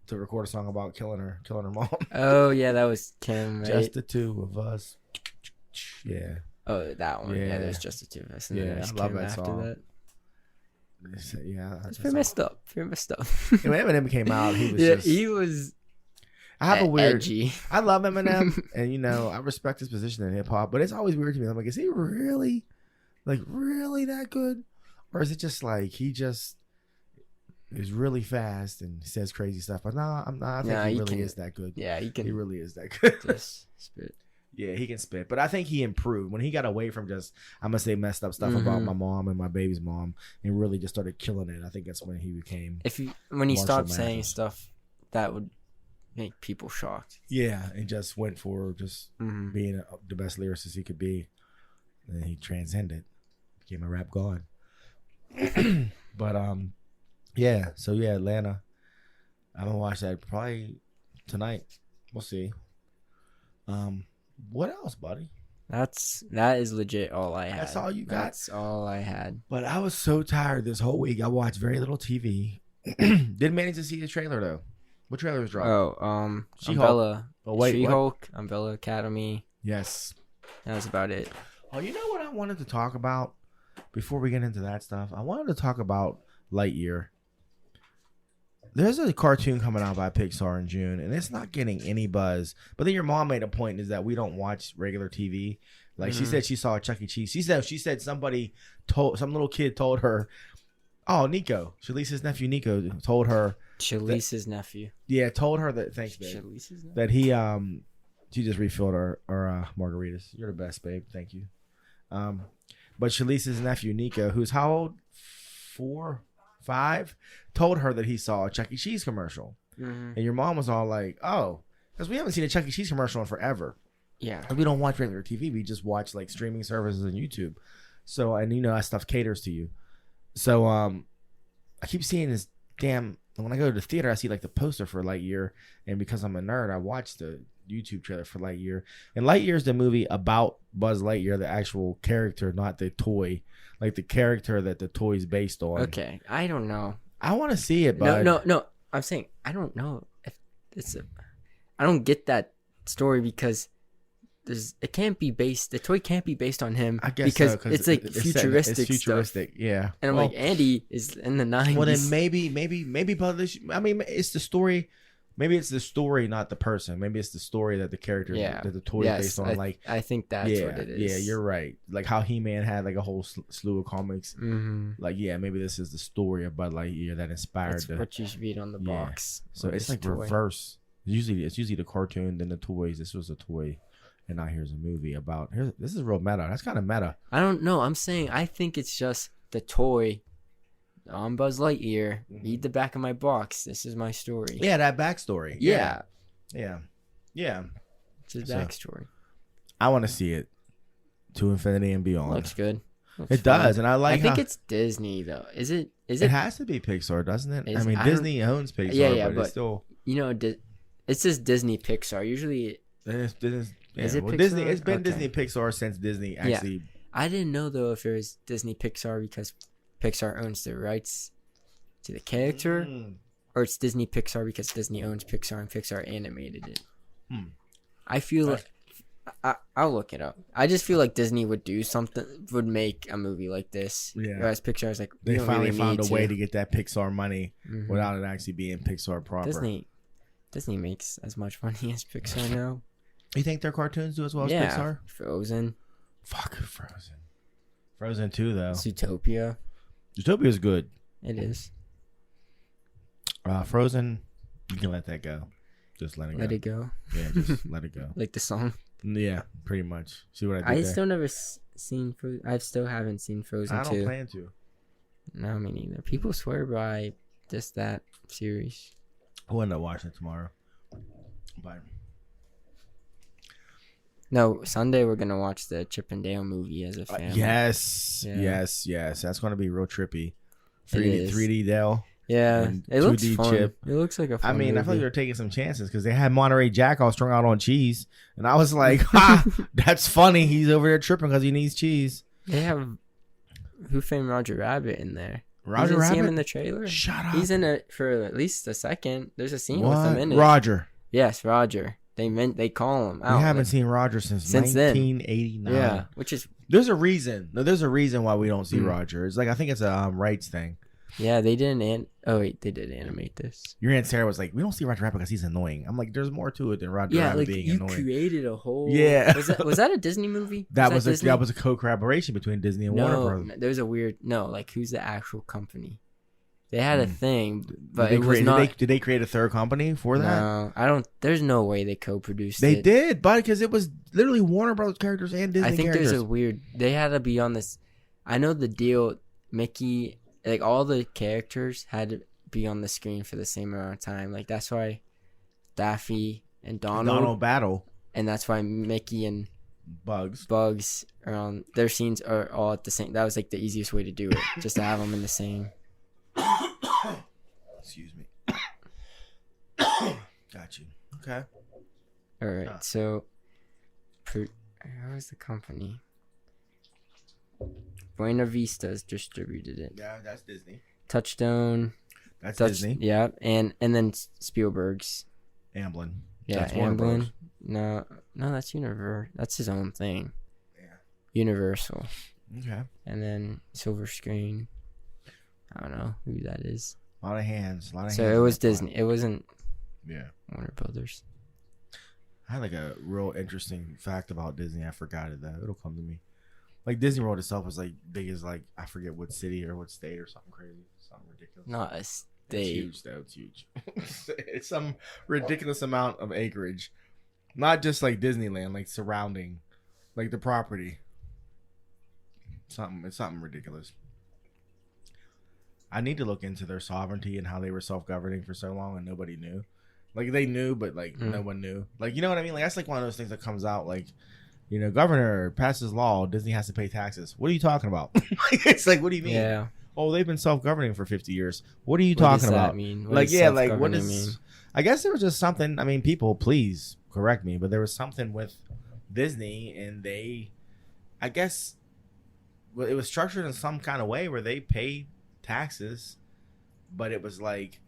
to record a song about killing her mom. Oh yeah, that was Kim. Right? Just the two of us. Yeah. Oh, that one. Yeah, Yeah. there's just the two of us. And Yeah, then there's I love Kim that after song. that. Yeah. It's very messed up. Very messed up. When Eminem came out, he was yeah, just. he was. I have a weird. Edgy. I love Eminem, and I respect his position in hip hop, but it's always weird to me. I'm like, is he really, really that good, or is it just like he just is really fast and says crazy stuff? But no, I'm not. I think he really is that good. Yeah, he can. He really is that good. Just spit. Yeah, he can spit. But I think he improved when he got away from just, I'm gonna say messed up stuff about my mom and my baby's mom, and really just started killing it. I think that's when he became. When he Marshall stopped saying Mathers. stuff that would make people shocked. Yeah, and just went for just being the best lyricist he could be. And he transcended, became a rap god. But yeah. So yeah, Atlanta. I'm gonna watch that probably tonight. We'll see. What else, buddy? That is legit all I had. That's all you got? That's all I had. But I was so tired this whole week. I watched very little TV. Didn't manage to see the trailer though. What trailer was dropped? Oh, She-Hulk. Umbrella. Oh, wait, what? She-Hulk, Umbrella Academy. Yes. That was about it. Oh, you know what I wanted to talk about before we get into that stuff? I wanted to talk about Lightyear. There's a cartoon coming out by Pixar in June, and it's not getting any buzz. But then your mom made a point is that we don't watch regular TV. Like she said she saw a Chuck E. Cheese. She said some little kid told her, oh, Nico, Shalice's nephew Nico told her. Shalice's nephew. Yeah, told her that. Thanks, babe. Shalice's nephew? That she just refilled our margaritas. You're the best, babe. Thank you. But Shalice's nephew Nico, who's how old? 4, 5, told her that he saw a Chuck E. Cheese commercial, and your mom was all like, "Oh, because we haven't seen a Chuck E. Cheese commercial in forever. Yeah, and we don't watch regular TV. We just watch like streaming services and YouTube. So, and that stuff caters to you. So, I keep seeing this damn. When I go to the theater, I see like the poster for Lightyear, and because I'm a nerd, I watch the YouTube trailer for Lightyear. And Lightyear is the movie about Buzz Lightyear, the actual character, not the toy, like the character that the toy is based on. Okay, I don't know. I want to see it, but no. I'm saying I don't know if it's I don't get that story because it can't be based. The toy can't be based on him. I guess because so, it's like it's futuristic. It's futuristic, stuff. Yeah. And I'm like, Andy is in the 90s. Well, then maybe, Buzz. I mean, it's the story. Maybe it's the story, not the person. Maybe it's the story that the character, that the toy is based on. I think that's what it is. Yeah, you're right. Like how He-Man had like a whole slew of comics. Mm-hmm. Like, maybe this is the story of Bud Lightyear that inspired That's what you should read on the box. So it's like toy. reverse. It's usually the cartoon, then the toys. This was a toy, and now here's a movie about. This is real meta. That's kind of meta. I don't know. I'm saying I think it's just the toy. I'm Buzz Lightyear. Read the back of my box. This is my story. Yeah, that backstory. Yeah. It's his backstory. I want to see it to infinity and beyond. Looks good. It does, and I think it's Disney though. Is it? It has to be Pixar, doesn't it? I mean, Disney owns Pixar, but it's still. It says Disney Pixar. Usually, is it Pixar? Disney? It's been Okay. Disney Pixar since Disney actually. I didn't know though if it was Disney Pixar because Pixar owns the rights to the character, or it's Disney Pixar because Disney owns Pixar and Pixar animated it. I feel like I'll look it up. I just feel like Disney would make a movie like this. Yeah. Whereas Pixar is like, They finally found a way to to get that Pixar money without it actually being Pixar proper. Disney makes as much money as Pixar now. You think their cartoons do as well as Pixar? Frozen. Fuck Frozen. Frozen 2 though. Zootopia. Zootopia is good. It is. Frozen, you can let that go. Just let it go. Let it go. Yeah, just let it go. Like the song. Yeah, pretty much. See what I did I there? still never seen Frozen. I still haven't seen Frozen 2. I don't plan to. No, me neither. People swear by that series. I'll end up watching it tomorrow. But no, Sunday we're gonna watch the Chip and Dale movie as a family. yes. That's gonna be real trippy. 3D Dale. Yeah, it looks 2D fun. Chip. It looks like a fun movie. I feel like they're taking some chances because they had Monterey Jack all strung out on cheese, and I was like, that's funny. He's over there tripping because he needs cheese. They have Who Framed Roger Rabbit in there. Roger you didn't see him Rabbit? in the trailer? Shut up. He's in it for at least a second. There's a scene with him in it. Roger. Yes, Roger. They call him out. We haven't seen Roger since then. 1989. Yeah, which is There's a reason. No, there's a reason why we don't see Mm. Roger. It's like I think it's a rights thing. yeah. They didn't. Oh wait, they did animate this. Your Aunt Sarah was like, "We don't see Roger Rabbit because he's annoying." I'm like, "There's more to it than Roger Yeah, Rabbit like being you annoying." created a whole. Yeah. Was that a Disney movie? That was Disney? a co-collaboration between Disney and Warner No, Brothers. there was a weird. No, like who's the actual company? They had a Mm. thing, but Did it they was create, not. did they create a third company for that? No, I don't. There's no way they co-produced They it. did, but because it was literally Warner Brothers characters and Disney I think characters. there's a weird. They had to be on this. I know the deal. Mickey, like all the characters had to be on the screen for the same amount of time. Like that's why Daffy and Donald, Battle and that's why Mickey and Bugs. Bugs are on. Their scenes are all at the same. That was like the easiest way to do it, just to have them in the same. Excuse me. Got you. Okay. All right, Huh. so, how is the company? Buena Vista's distributed it. Yeah, that's Disney. Touchstone. That's Disney. Yeah, and then Spielberg's. Amblin. Yeah, That's Warner Bros. Amblin. No, that's Universal. That's his own thing. Yeah. Universal, Okay. and then Silver Screen. I don't know who that is. A lot of hands. So it was Disney. It wasn't Yeah. Warner Brothers. I had like a real interesting fact about Disney. I forgot it though. It'll come to me. Like Disney World itself was like big as like I forget what city or what state or something crazy, something ridiculous. Not a It's state. huge though. It's huge. It's some ridiculous amount of acreage, not just like Disneyland, like surrounding, like the property. It's something ridiculous. I need to look into their sovereignty and how they were self-governing for so long and nobody knew. Like they knew, but like no one knew. Like you know what I mean? Like that's like one of those things that comes out like, you know, governor passes law, Disney has to pay taxes. What are you talking about? It's like, what do you mean? Yeah. Oh, they've been self-governing for 50 years. What are you What talking does that about? mean? What Like does yeah, like what self-governing is? mean? I guess there was just something. I mean, people, please correct me, but there was something with Disney, and they, I guess, well, it was structured in some kind of way where they paid taxes, but it was like,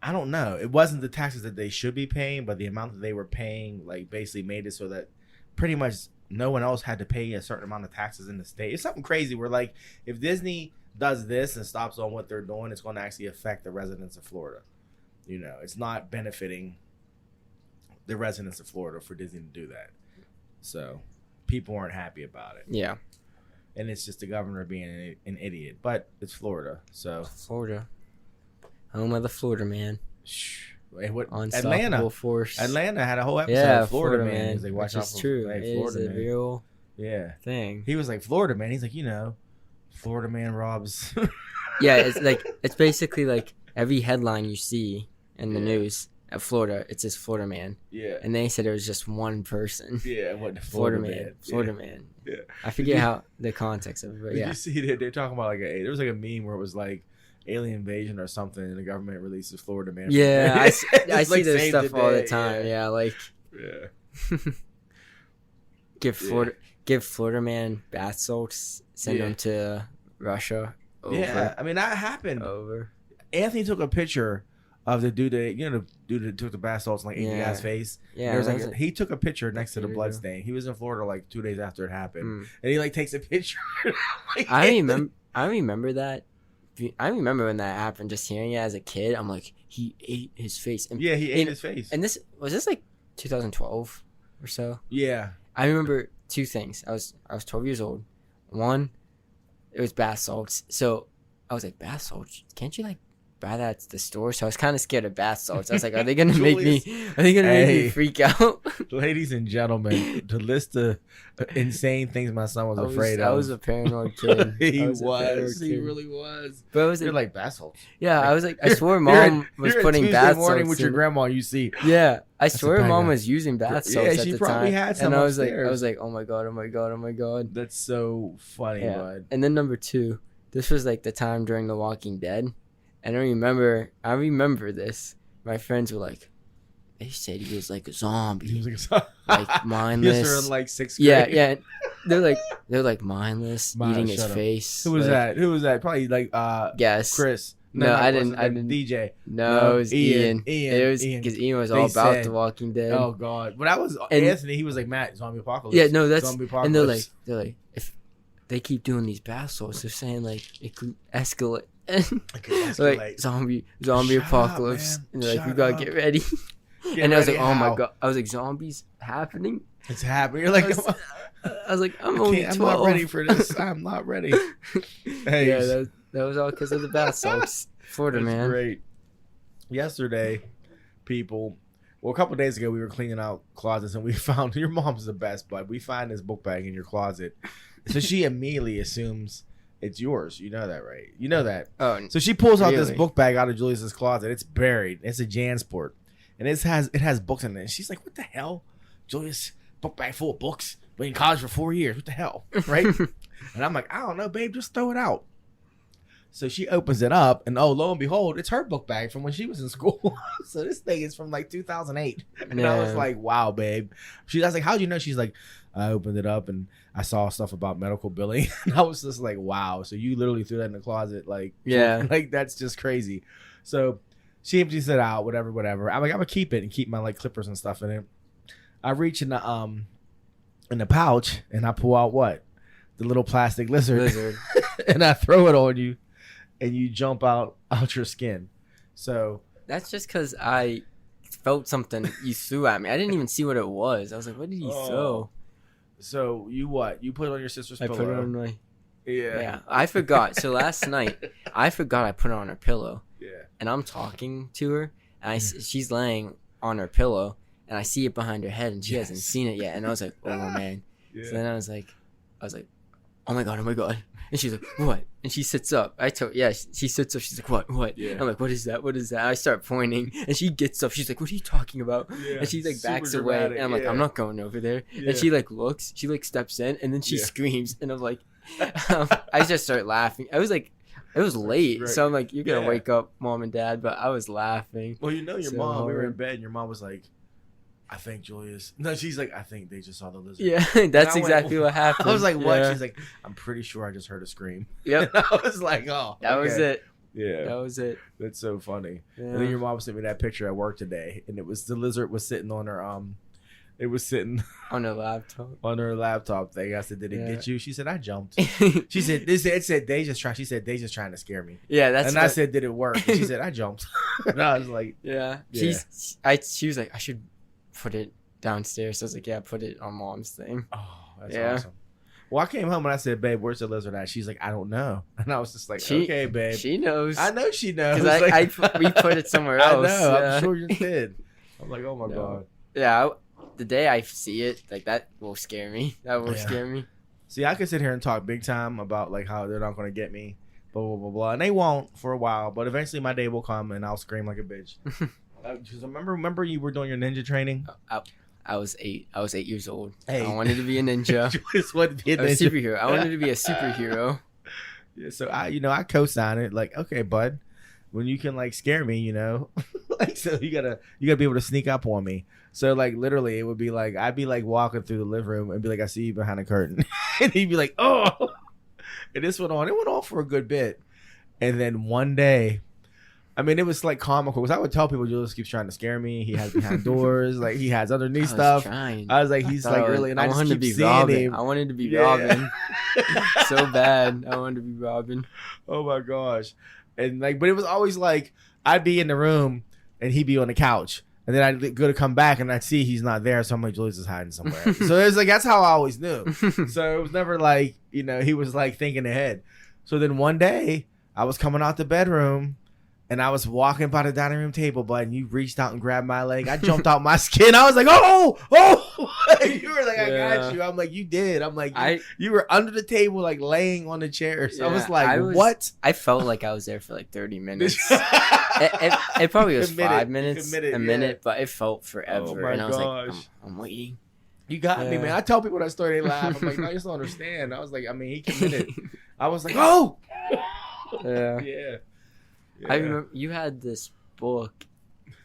I don't know. It wasn't the taxes that they should be paying, but the amount that they were paying, like, basically made it so that pretty much no one else had to pay a certain amount of taxes in the state. It's something crazy where, like, if Disney does this and stops on what they're doing, it's going to actually affect the residents of Florida. You know, it's not benefiting the residents of Florida for Disney to do that. So people aren't happy about it. Yeah. And it's just the governor being an idiot. But it's Florida, so Florida. Home of the Florida man. and what Unstoppable Atlanta force. Atlanta had a whole episode Yeah, of Florida man. He's like, watch which out is for true. hey, It Florida is a man. real Yeah. thing. He was like, Florida man. He's like, you know, Florida man robs. Yeah, it's like it's basically like every headline you see in the Yeah. news of Florida, it says Florida man, Yeah. and they said it was just one person. Yeah, what the Florida Florida man. man. Florida Yeah. man. Yeah. I forget how the context of it, but Did yeah. you see that they're talking about like there was like a meme where it was like alien invasion or something, and the government releases Florida man. Yeah, I see It's like this save stuff the all the day, time. Yeah, like Yeah. give Florida man bath salts, send Yeah. them to Russia. Yeah, I mean that happened. Over. Anthony took a picture of the dude that the dude that took the bath salts and like ate the Yeah. guy's face. Yeah, There was that was he took a picture next to the year blood ago. stain. He was in Florida like 2 days after it happened, Mm. and he like takes a picture. Like, I remember that. I remember when that happened. Just hearing it as a kid, I'm like, he ate his face. And, Yeah, he ate and- his face. And this was like 2012 or so. Yeah, I remember two things. I was 12 years old. One, it was bath salts. So I was like, bath salts? Can't you like buy that at the store? So I was kind of scared of bath salts. I was like, are they gonna make me? Are they gonna make me Hey. freak out? ladies and gentlemen, the list of insane things my son was afraid I of. was a paranoid kid. He I a paranoid was. He kid. really was. But I was You're like, like bath salts. yeah, I was like, I swore You're mom at- was you're at putting Tuesday bath morning salts with your in- grandma. You see, Yeah, I a swear bad mom guy. was using bath Yeah, salts she at the probably time. had some and I was upstairs. like, oh my god, oh my god, oh my god. that's so funny, Yeah. bud. And then number two, this was like the time during The Walking Dead. And I remember this. My friends were like, they said he was like a zombie. He was like, Like Yes, mindless. they're in like 6th Yeah, grade. yeah. they're like mindless, eating his shut up. face. Who was like, that? Who was that? Probably like Guess. Chris. No, not I Chris, didn't. I didn't. DJ. No, it was Ian. It was Ian. because Ian was They all about said- The Walking Dead. Oh God! But that was And- Anthony. He was like Matt, zombie apocalypse. Yeah, no, that's zombie and they're apocalypse. like if they keep doing these bath salts, they're saying like it could escalate. escalate. Like zombie Shut up, apocalypse. man. And they're like, we Shut gotta up. get ready. Get And I was ready, like, oh my how? god! I was like, zombies happening. It's happening. You're like, I was like, I'm only 12. I'm not ready for this. I'm not ready. Hey, Yeah, that was all because of the bath salts. Florida, that's man. great. Yesterday, people. Well, a couple days ago, we were cleaning out closets and we found your mom's the best, bud. We find this book bag in your closet, so she immediately assumes it's yours. You know that, right? You know that. Oh, So she pulls out this Really? book bag out of Julius's closet. It's buried. It's a JanSport, and it has books in it. And she's like, "What the hell, Julius? Book bag full of books. Been in college for 4 years. What the hell, right?" And I'm like, "I don't know, babe. Just throw it out." So she opens it up, and oh, lo and behold, it's her book bag from when she was in school. So this thing is from like 2008, and I was Yeah. like, "Wow, babe." I was like, "How'd you know?" She's like, "I opened it up and I saw stuff about medical billing." And I was just like, "Wow!" So you literally threw that in the closet, like, Yeah. like that's just crazy. So she empties it out, whatever. I'm like, I'm gonna keep it and keep my like clippers and stuff in it. I reach in the pouch and I pull out what? The little plastic lizard. And I throw it on you. And you jump out your skin. So That's just because I felt something you threw at me. I didn't even see what it was. I was like, what did he throw? So you what? You put it on your sister's I pillow. put it on my... Yeah. Yeah, I forgot. So last night, I forgot I put it on her pillow. Yeah. And I'm talking to her, and she's laying on her pillow, and I see it behind her head, and she hasn't seen it yet. And I was like, oh, man. Yeah. So then I was like, oh my god. And she's like, what? And she sits up. She sits up. She's like, what? Yeah. I'm like, what is that? I start pointing, and she gets up. She's like, what are you talking about? Yeah. And she like Super backs dramatic, away, and I'm like, yeah. I'm not going over there. Yeah. And she like looks, she like steps in, and then she Yeah. screams, and I'm like, I just start laughing. I was like, it was late, Right. so I'm like, you're gonna Yeah. wake up mom and dad, but I was laughing. Well, you know your So mom. We were in hard. bed, and your mom was like, "I think Julius." No, she's like, "I think they just saw the lizard." Yeah, And that's I went, exactly what happened. I was like, "What?" Yeah. She's like, "I'm pretty sure I just heard a scream." Yep, And I was like, "Oh, that was okay. it. Yeah, That was it. that's so funny. Yeah. And then your mom sent me that picture at work today, and it was the lizard was sitting on her it was sitting On a laptop. on her laptop thing. I said, "Did it Yeah. get you?" She said, "I jumped." She said, it said they just try." She said, "They just trying to scare me." Yeah, that's. And I what- said, "Did it work?" And she said, "I jumped." And I was like, yeah. Yeah. She was like, I should put it downstairs. So I was like, yeah, put it on mom's thing. "Oh, that's Yeah. awesome." Well, I came home and I said, "Babe, where's the lizard at?" She's like, "I don't know." And I was just like, "Okay, babe." She knows. I know she knows. Because Like- we put it somewhere I else. know. Yeah. I'm sure you did. I'm like, oh my No. god. Yeah, the day I see it, like that will scare me. That will Yeah. scare me. See, I could sit here and talk big time about like how they're not going to get me, blah blah blah blah, and they won't for a while. But eventually, my day will come, and I'll scream like a bitch. Just remember, you were doing your ninja training. I was 8. I was 8 years old. Hey. I wanted to be a ninja. Just wanted to be a A ninja. superhero. I wanted to be a superhero. Yeah, so I co-sign it. Like, okay, bud, when you can like scare me, like so you gotta be able to sneak up on me. So like literally, it would be like I'd be like walking through the living room and be like, I see you behind a curtain, and he'd be like, oh, and this went on. It went on for a good bit, and then one day, I mean, it was like comical because I would tell people Julius keeps trying to scare me. He has behind doors, like he has underneath stuff. Trying. I was like, he's like really, and I just wanted keep to be seeing Robin. him. I wanted to be Yeah. Robin so bad. I wanted to be Robin. Oh my gosh. And like, but it was always like I'd be in the room and he'd be on the couch. And then I'd go to come back and I'd see he's not there. So I'm like, Julius is hiding somewhere. So it was like, that's how I always knew. So it was never like, he was like thinking ahead. So then one day I was coming out the bedroom and I was walking by the dining room table, bud, and you reached out and grabbed my leg. I jumped out my skin. I was like, oh. You were like, I got you. I'm like, you did. I'm like, you were under the table, like laying on the chairs. I was like, what? I felt like I was there for like 30 minutes. It probably was 5 minutes, a minute, but it felt forever. Oh my and I was gosh. like, I'm waiting. You got me, Yeah. man. I tell people that story, they laugh. I'm like, no, you just don't understand. I was like, I mean, he committed. I was like, oh. Yeah. Yeah. I remember you had this book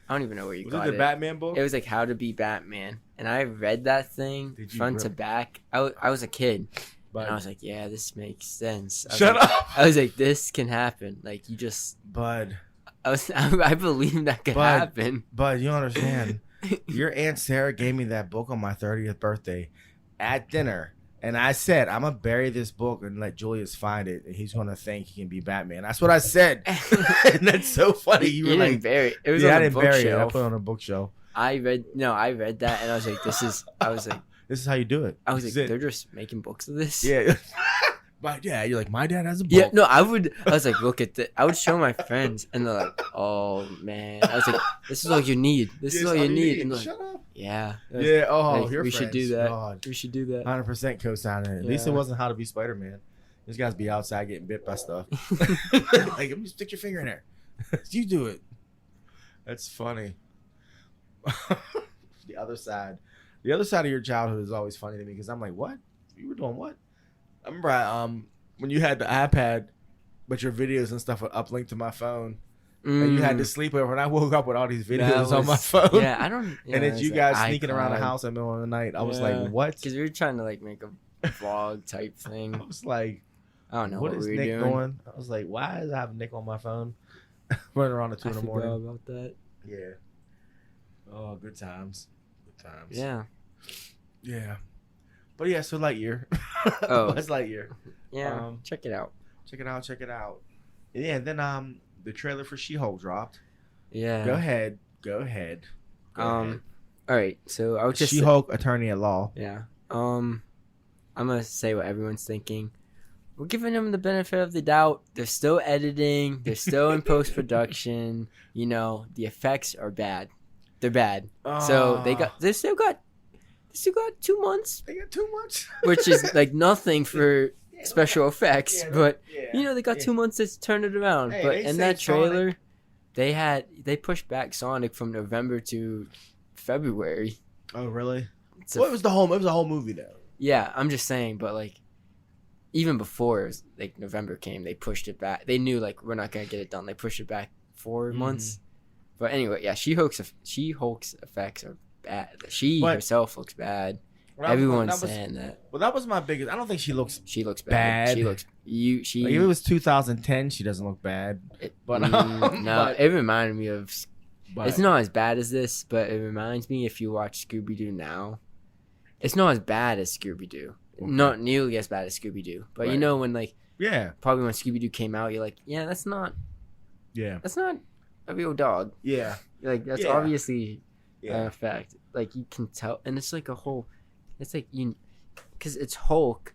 I don't even know where you Was got it the it. Batman book? It was like How to Be Batman, and I read that thing front to back. I was a kid, and I was like, yeah, this makes sense. Shut up. I was like, this can happen. Like you just, Bud. I believe that could happen. But you understand, your Aunt Sarah gave me that book on my 30th birthday at dinner. And I said, I'm going to bury this book and let Julius find it. And he's going to think he can be Batman. That's what I said. And that's so funny. You were like, bury it. It was yeah, on I the didn't bury it. I bookshelf. put it on a bookshelf. I read that and I was like, this is how you do it. I was This like, is they're just making books of this. Yeah. But yeah, you're like, my dad has a book. Yeah, no, I was like, look at this. I would show my friends and they're like, oh man. I was like, this is all you need. This is all you need. And they're like, shut up. yeah. Yeah. Oh, like, your we friends. should do that. God. We should do that. 100% co-signing it. At least it wasn't How to Be Spider-Man. These guys be outside getting bit by stuff. Like, let me stick your finger in there. You do it. That's funny. The other side of your childhood is always funny to me because I'm like, what? You were doing what? I remember when you had the iPad, but your videos and stuff would uplink to my phone. And you had to sleep over, and I woke up with all these videos on my phone. Yeah, I don't. Yeah, and it's you guys sneaking around the iCloud. house in the middle of the night. I was like, what? Because we were trying to like make a vlog type thing. I was like, I don't know what what is we were Nick doing. doing? I was like, why does I have Nick on my phone? Running around at 2 in the morning. About that. Yeah. Oh, good times. Good times. Yeah. Yeah. But yeah, so Lightyear. Oh. Buzz Lightyear. Yeah. Check it out. Check it out. Yeah, and then the trailer for She-Hulk dropped. Yeah. Go ahead. Go ahead. All right. So I was just She-Hulk attorney at law. Yeah. I'm gonna say what everyone's thinking. We're giving them the benefit of the doubt. They're still editing. They're still in post production. You know, the effects are bad. They're bad. So they still got 2 months, They got too much. which is like nothing for special effects. Yeah, but yeah, you know, they got 2 months to turn it around. Hey, but they in that saved Sonic. trailer, they pushed back Sonic from November to February. Oh, really? It's Well, it was a whole movie though. Yeah, I'm just saying, but like, even before it was, like November came, they pushed it back. They knew like we're not gonna get it done. They pushed it back 4 months. But anyway, yeah, She-Hulk's effects are bad. But- Herself looks bad. Well, Everyone's saying that Well, that was my biggest. I don't think she looks. she looks Bad. bad. She looks she. Like, if it was 2010, she doesn't look bad. But no, it reminded me of. but It's not as bad as this, but it reminds me if you watch Scooby Doo now, it's not as bad as Scooby Doo. Okay. Not nearly as bad as Scooby Doo. But you Right. know when like. Yeah, Probably when Scooby Doo came out, you're like, yeah, that's not a real dog. yeah, You're like, that's Yeah. obviously an yeah. effect. Like you can tell, and it's like a whole. It's like because it's Hulk,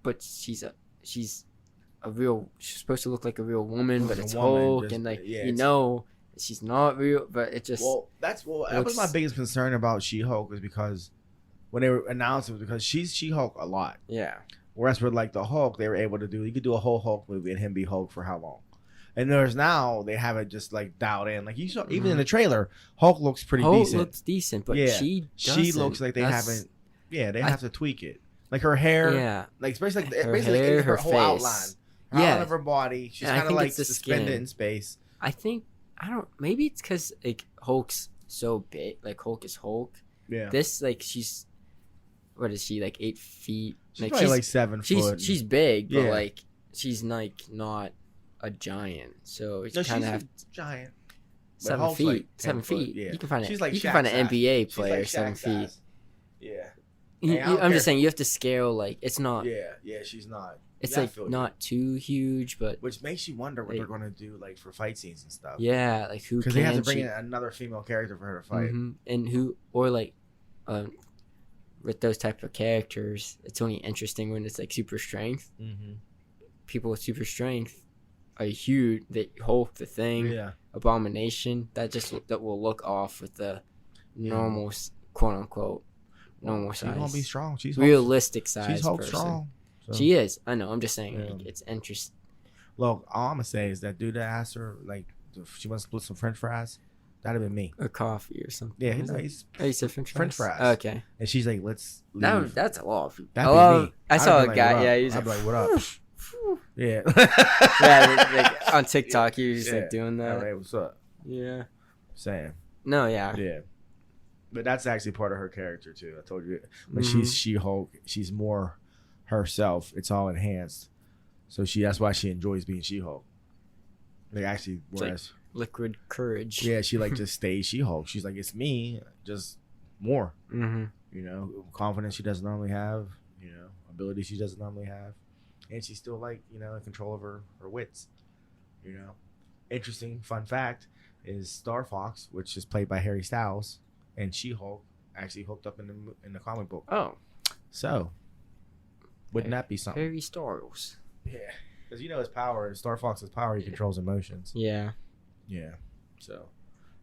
but she's a real. She's supposed to look like a real woman, but A it's woman, Hulk, just- and like yeah, you it's- know, she's not real. But it just That was my biggest concern about She-Hulk is because when they were announced it was because she's She-Hulk a lot. yeah. Whereas with like the Hulk, they were able to do. You could do a whole Hulk movie and him be Hulk for how long? And there's now they have it just like dialed in. Like you saw, even in the trailer, Hulk looks pretty Hulk decent. looks decent, but Yeah. she She looks like they haven't. Yeah, they have to tweak it. Like her hair, Yeah. like especially like Her basically hair, her her whole face. outline, her Yeah. outline of her body. She's And I kind of think like it's the suspended skin. in space. I think I don't. Maybe it's because like Hulk's so big. Like Hulk is Hulk. Yeah, This like she's. What is she like 8 feet? she's probably like 7 foot. She's big, but Yeah. like she's like not a giant. So you no, kind she's of have a giant. But 7 Hulk's feet. like 10 7 foot, feet. yeah. You can find She's it. like You can Shaq find an size. NBA She's player like 7 Shaq feet. size. Yeah, You- Hey, I don't I'm care. just saying you have to scale like it's not. yeah, she's not. It's Yeah, I like feel you. not too huge, but Which makes you wonder what Like- they're gonna do like for fight scenes and stuff. yeah, like who because can they have to bring she- in another female character for her to fight. Mhm. And who or like, with those type of characters, it's only interesting when it's like super strength. Mm-hmm. People with super strength are huge. They Hulk, the Thing, Yeah, Abomination. That will look off with the normal, quote unquote, normal she's gonna be size, strong. She's Hulk. realistic size. She's Hulk person. strong. So. She is. I know. I'm just saying. Yeah. Like, it's interesting. Look, all I'm gonna say is that dude that asked her like if she wants to split some French fries, that'd have been me. Or coffee or something. Yeah, Is it? he's Oh, you said French fries. French fries. Okay. and she's like, let's leave. That's a lot. That'd be me. I I'd saw have a been like, guy. what up? Yeah, he's I'd be like, what up? Yeah. yeah, like, on TikTok, he was just Yeah. like doing All that. right, what's up? Yeah. Saying. No, yeah. Yeah. But that's actually part of her character too. I told you when Mm-hmm. she's She-Hulk, she's more herself. It's all enhanced. So that's why she enjoys being She-Hulk. Like actually, whereas liquid courage. yeah, she like just stays She-Hulk. She's like, it's me, just more. Mm-hmm. You know, confidence she doesn't normally have. You know, ability she doesn't normally have, and she's still like in control of her wits. You know, interesting fun fact is Star Fox, which is played by Harry Styles, and She-Hulk actually hooked up in the comic book. Oh, So wouldn't that be something? Harry Styles. Yeah, because his power, Star Fox's power, he controls emotions. Yeah. Yeah, so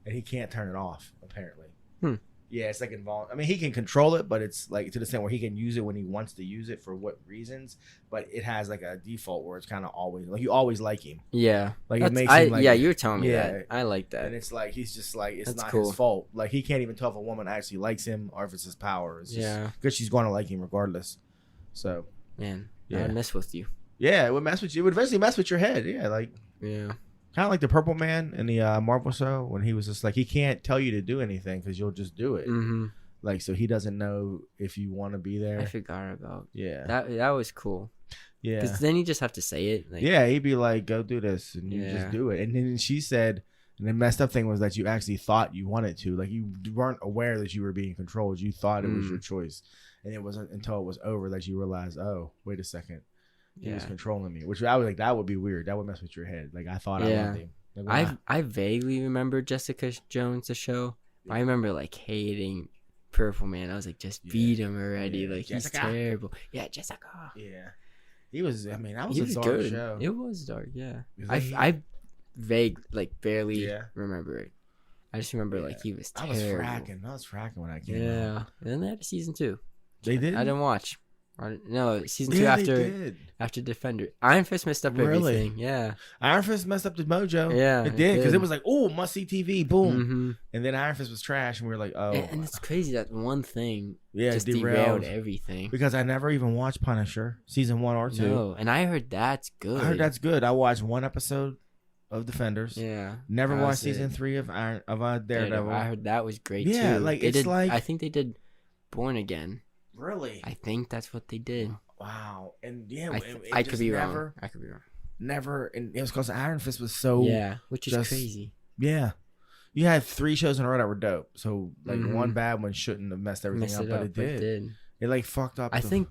and he can't turn it off apparently. Hmm. Yeah, it's like involved. I mean, he can control it, but it's like to the extent where he can use it when he wants to use it for what reasons. But it has like a default where it's kind of always like you always like him. Yeah. Like it makes him like yeah, you were telling me yeah. that. I like that. And it's like he's just like it's That's not cool. his fault. Like he can't even tell if a woman actually likes him or if it's his power. It's just, Yeah. because she's going to like him regardless. So Man, Yeah. I'd mess with you. yeah, it would mess with you. It would eventually mess with your head. Yeah, like Yeah. kind of like the Purple Man in the Marvel show when he was just like he can't tell you to do anything because you'll just do it. Mm-hmm. Like so he doesn't know if you want to be there. I forgot about Yeah, that. Was cool. yeah. Because then you just have to say it. Like, Yeah, he'd be like, "Go do this," and you Yeah. just do it. And then she said, and the messed up thing was that you actually thought you wanted to, like you weren't aware that you were being controlled. You thought it was your choice, and it wasn't until it was over that you realized, oh, wait a second, he was Yeah. controlling me. Which I was like, that would be weird. That would mess with your head. Like I thought I Yeah. loved him. Like, why? I vaguely remember Jessica Jones, the show. But I remember like hating Purple Man. I was like, just Yeah. beat him already. Yeah. Like Jessica. he's terrible. Yeah, Jessica. Yeah, he was. I mean, that was He a was dark good. show. It was dark. Yeah. Was I that- I vague like barely Yeah. remember it. I just remember Yeah. like he was I terrible. was fracking when I came out. Yeah. And then they had a season 2. They did. I didn't watch. No, season 2 Yeah, they after did. Defender. Iron Fist messed up Really? everything. Yeah. Iron Fist messed up the mojo. Yeah, it it did because did. it was like, oh, must see TV, boom, Mm-hmm. and then Iron Fist was trash, and we were like, oh, And it's crazy that one thing yeah, just derailed derailed everything. because I never even watched Punisher season 1 or 2. No, and I heard that's good. I heard that's good. I watched one episode of Defenders. Yeah. Never that watched was season it. 3 of Daredevil. I heard that was great Yeah, too. like, They it's did, like- I think they did Born Again. Really? I think that's what they did. Wow. And yeah, I just could be never, wrong. I could be wrong. Never, and it was because Iron Fist was so Yeah, which is just- crazy. Yeah. You had 3 shows in a row that were dope. So like Mhm. one bad one shouldn't have messed everything Messed up, it but up, it did. It like fucked up. I think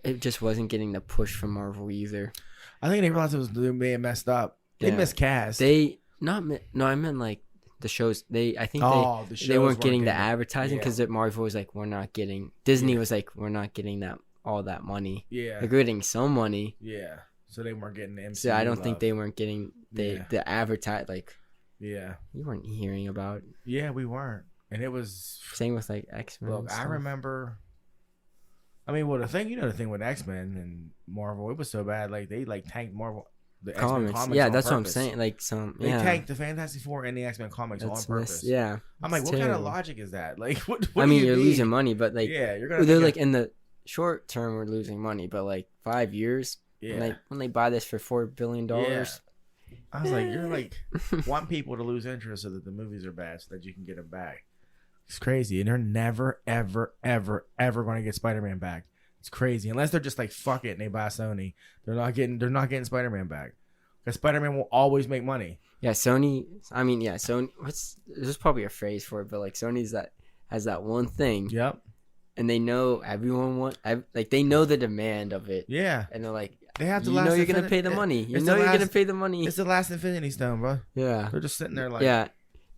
it just wasn't getting the push from Marvel either. I think they realized they may have messed up. They Yeah. miscast. They not no, I meant like the shows. I think the they weren't getting the it. advertising Yeah. because Marvel was like, we're not getting. Disney Yeah. was like, we're not getting all that money. Yeah. Like, we're getting some money. Yeah. So they weren't getting the MCU. So I don't think love. they weren't getting Yeah. the advertise like Yeah. you weren't hearing about. Yeah, we weren't. And it was. Same with like X-Men. Look, I remember. I mean, well, the thing with X-Men and Marvel, it was so bad. Like they like tanked Marvel, the X-Men comics. comics. Yeah, on that's what I'm purpose. saying. Like some. They Yeah. tanked the Fantastic Four and the X-Men comics on purpose. Yeah. I'm like, it's what kind of terrible. logic is that? Like, what I do mean, you you're mean? losing money, but like Yeah, you're gonna. they're make like in the short term we're losing money, but like 5 years yeah. when they buy this for $4 billion. Yeah. I was like, you're like want people to lose interest so that the movies are bad so that you can get them back. It's crazy, and they're never, ever, ever, ever going to get Spider-Man back. It's crazy unless they're just like fuck it and they buy Sony. They're not getting Spider-Man back because Spider-Man will always make money. Yeah, Sony. I mean, yeah, Sony. There's probably a phrase for it, but like Sony's has that one thing, Yep. and they know everyone they know the demand of it, Yeah. and they're like, They have to. you last know, you're gonna Infinity- pay the money. You it's know, the you're last- gonna pay the money. It's the last Infinity Stone, bro. Yeah, They're just sitting there like yeah,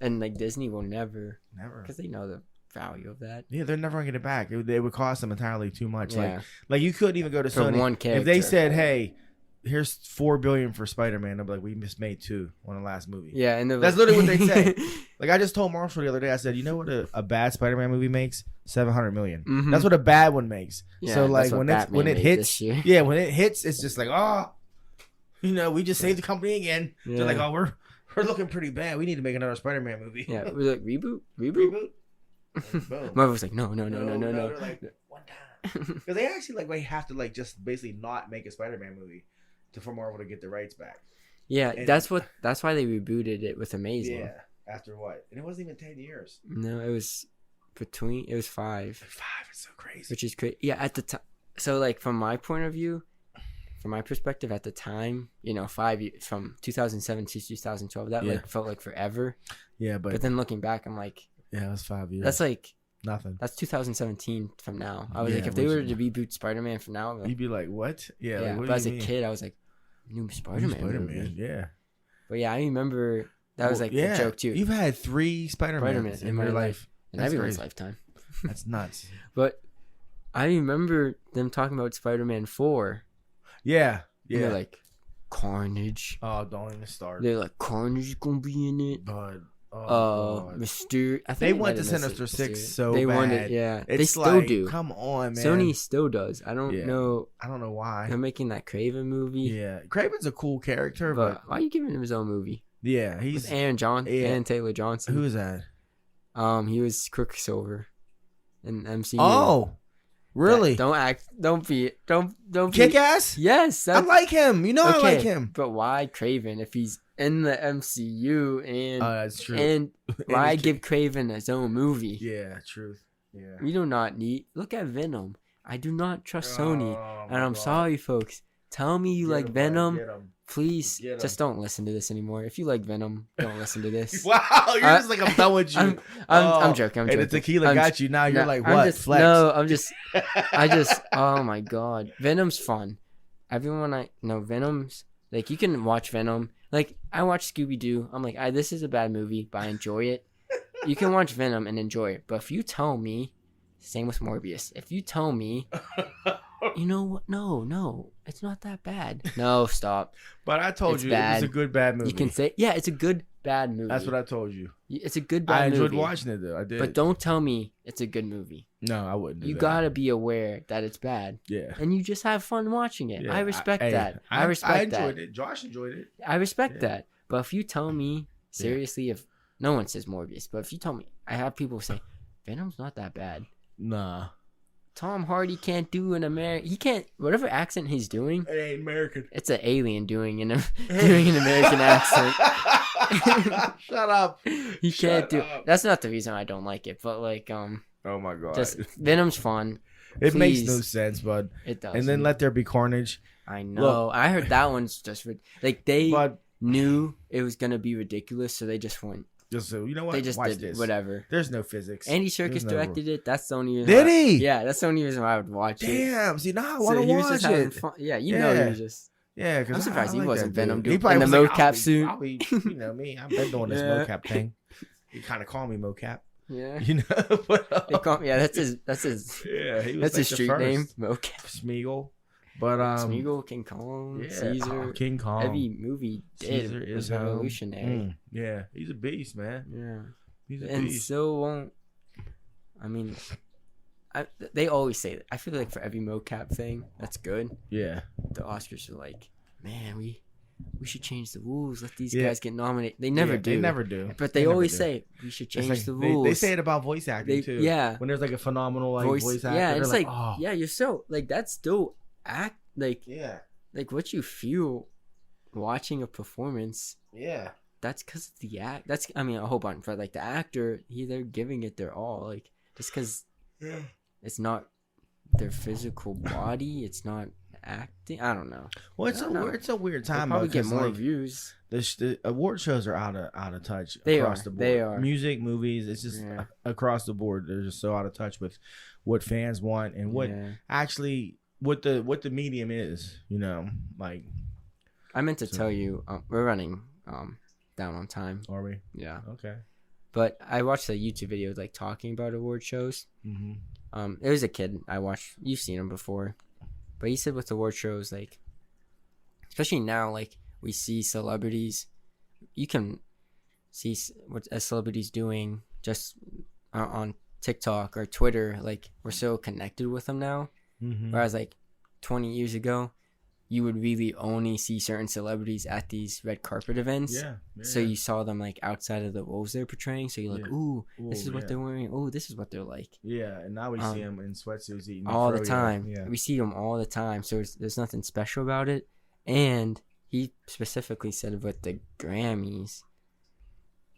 and like Disney will never, never. because they know the value of that. Yeah, they're never gonna get it back. It would cost them entirely too much. Yeah, Like you couldn't even go to for Sony one if character. they said, "Hey, here's $4 billion for Spider-Man." They'll be like, "We just made 2 on the last movie." yeah, and That's literally what they say. Like I just told Marshall the other day, I said, "You know what a bad Spider-Man movie makes? $700 million. Mhm. That's what a bad one makes." Yeah, So like that's what when Batman it made hits, this year. yeah, when it hits, it's just like, oh, we just saved the company again. Yeah. They're like, oh, we're looking pretty bad. We need to make another Spider-Man movie. Yeah, we're like reboot. Reboot. Boom. Marvel's like, no. They're like, one time. Because they actually like they have to like just basically not make a Spider-Man movie for Marvel to get the rights back. Yeah, And- that's why they rebooted it with Amazing. Yeah, After what? And it wasn't even 10 years. No, it was 5. 5 is so crazy. Which is crazy. Yeah, at the time. So, like, from my point of view, from my perspective, at the time, 5 years, from 2007 to 2012, that like felt like forever. Yeah, but then looking back, I'm like, yeah, it was 5 years. that's like nothing. That's 2017 from now. I was like, if they were to reboot Spider-Man from now, you'd be like, what? Yeah. Yeah. Like, what but do as you a mean? kid, I was like, new Spider-Man movie. Yeah. But yeah, I remember that was like a joke too. You've had 3 Spider-Man in your life. In everyone's lifetime. That's nuts. But I remember them talking about Spider-Man 4. Yeah. Yeah. And they're like, Carnage. Oh, don't even start. They're like, Carnage is gonna be in it. But Mysterio. I think they went to Sinister Six so they bad. Wanted, yeah. It's they still like, do. Come on, man. Sony still does. I don't know. I don't know why. They're making that Craven movie. Yeah, Craven's a cool character, but why are you giving him his own movie? Yeah, he's with Aaron Taylor Johnson. Who is that? He was Quicksilver in MCU. Oh, really? Don't be Kick-Ass? Yes, I like him. You know, I like him. But why Craven if he's in the MCU and that's true. And why give Craven his own movie? Yeah, truth. Yeah. We do not need. Look at Venom. I do not trust Sony, and I'm sorry, folks. Tell me you like Venom. Please, just don't listen to this anymore. If you like Venom, don't listen to this. Wow, you're just like, I'm done with you. I'm joking. And the tequila got you. Now you're like, what? Flex. No, I just, oh my God. Venom's fun. Everyone Venom's, like, you can watch Venom. Like, I watch Scooby-Doo. I'm like, this is a bad movie, but I enjoy it. You can watch Venom and enjoy it. But if you tell me, same with Morbius. If you tell me, you know what? No, it's not that bad. No, stop. But I told you it was a good bad movie. You can say, yeah, it's a good bad movie. That's what I told you. It's a good bad movie. I enjoyed watching it though. I did. But don't tell me it's a good movie. No, I wouldn't. You gotta be aware that it's bad. Yeah. And you just have fun watching it. Yeah, I respect that. I enjoyed it. Josh enjoyed it. I respect that. But if you tell me seriously, if no one says Morbius, but if you tell me, I have people say Venom's not that bad. Nah. Tom Hardy can't do an American. He can't. Whatever accent he's doing, it ain't American. It's an alien doing an American accent. Shut up. He can't do. That's not the reason I don't like it, but like Oh my God. Just Venom's fun. It makes no sense, bud. It does. And then Let There Be Carnage. I know. Look, I heard that one's just like they knew it was gonna be ridiculous, so they just went. Just so you know what, they just did this. Whatever. There's no physics. Andy Serkis directed it. That's the only reason. Did he? Yeah, that's the only reason why I would watch it. Damn. See, now I want to watch it. Fun. Yeah, you know he was just. Yeah, because I'm surprised he wasn't Venom doing in the mocap suit. You know me, I've been doing this mocap thing. You kind of call me mocap. Yeah, you know. But, they call me, that's his. Yeah, he was that's his street name, mocap. Smeagol. But Smeagol, King Kong, Caesar, King Kong. Every movie did was revolutionary. Yeah, he's a beast, man. Yeah, he's a and beast. still won't. I mean, they always say that. I feel like for every mocap thing that's good. Yeah, the Oscars are like, man, we should change the rules. Let these guys get nominated. They never do. They never do. But they always say we should change the rules. They say it about voice acting too. Yeah, when there's like a phenomenal voice actor. Yeah, it's like, oh. yeah, you're so like that's still act like like what you feel watching a performance. Yeah, that's because of the act. That's I mean a whole bunch, but like the actor, they're giving it their all. Like just because it's not their physical body, it's not acting. I don't know. Well, it's a weird time. They'll probably get more views. The award shows are out of touch the board. They are. Music, movies. It's just across the board. They're just so out of touch with what fans want and what actually what the medium is. You know, like I meant to tell you, we're running down on time. Are we? Yeah. Okay. But I watched a YouTube video like talking about award shows. Mm-hmm. It was a kid I watched. You've seen him before. But he said with award shows, like, especially now, like, we see celebrities. You can see what a celebrity's doing just on TikTok or Twitter. Like, we're so connected with them now. Mm-hmm. Whereas, like, 20 years ago, you would really only see certain celebrities at these red carpet events. Yeah. So you saw them, like, outside of the roles they're portraying. So you're like, ooh, this is what they're wearing. Oh, this is what they're like. Yeah, and now we see them in sweatsuits eating all the time. Yeah. We see them all the time. So there's nothing special about it. And he specifically said with the Grammys,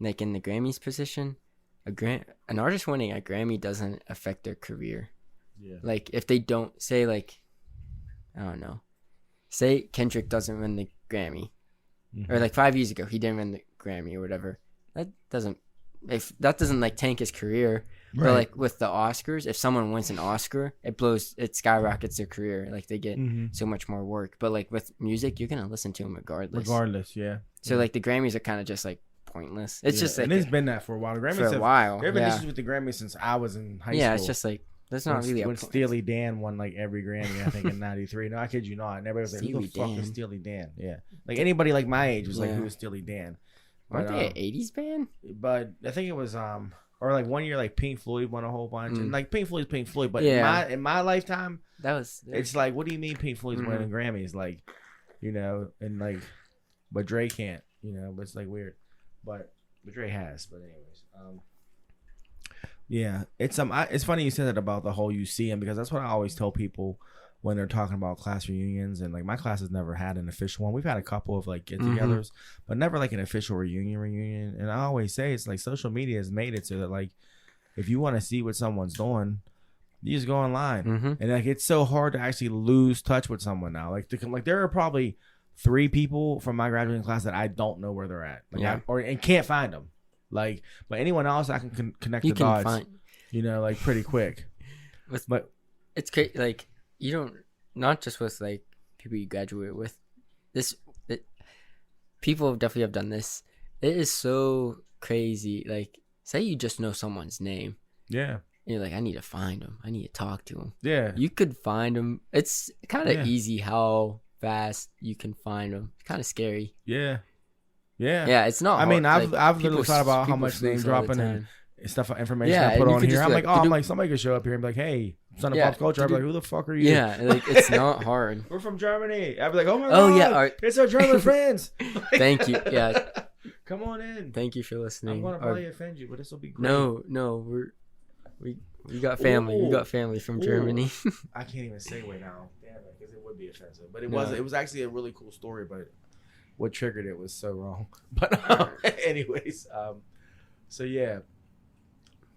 like in the Grammys position, an artist winning a Grammy doesn't affect their career. Yeah. Like if they don't say like, I don't know, say Kendrick doesn't win the Grammy, or like 5 years ago he didn't win the Grammy or whatever. That doesn't like tank his career. Right. But like with the Oscars, if someone wins an Oscar, it skyrockets their career. Like they get so much more work. But like with music, you're gonna listen to them regardless. Yeah. So like the Grammys are kind of just like pointless. It's just like, and it's been that for a while. The Grammys there have been issues with the Grammys since I was in high school. Yeah, it's just like there's not really when Steely Dan won like every Grammy, I think in '93. No, I kid you not. And everybody was like, "Who the fuck is Steely Dan?" Yeah, like anybody like my age was like, "Who is Steely Dan?" Weren't they an '80s band? But I think it was or like one year like Pink Floyd won a whole bunch, and like Pink Floyd's Pink Floyd. But in my lifetime, it's like, what do you mean Pink Floyd's winning Grammys? Like, you know, and like, but Dre can't, you know. But it's like weird, but Dre has. But anyways, yeah, it's funny you said that about the whole UCM, because that's what I always tell people when they're talking about class reunions. And like my class has never had an official one. We've had a couple of like get-togethers, but never like an official reunion. And I always say it's like social media has made it so that like if you want to see what someone's doing, you just go online. And like it's so hard to actually lose touch with someone now. Like there are probably 3 people from my graduating class that I don't know where they're at, and can't find them. Like, but anyone else I can connect the dots, you know, like pretty quick. But it's crazy, like. You don't, not just with like people you graduate with, people definitely have done this. It is so crazy. Like, say you just know someone's name. Yeah. And you're like, I need to find them. I need to talk to them. Yeah. You could find them. It's kind of easy how fast you can find them. It's kind of scary. Yeah. Yeah. Yeah. It's not. I mean, I've literally thought about how much name dropping and stuff, information I put on here. I'm like, somebody could show up here and be like, hey, son of pop culture. I'm like, who the fuck are you? Yeah, like it's not hard. We're from Germany. I'd be like, oh my god, it's our German friends. Thank you. Yeah, come on in. Thank you for listening. I'm gonna probably offend you, but this will be great. No, we got family. We got family from Germany. I can't even say right now, damn it, because it would be offensive. But it wasn't. It was actually a really cool story, but what triggered it was so wrong. But anyways, so yeah.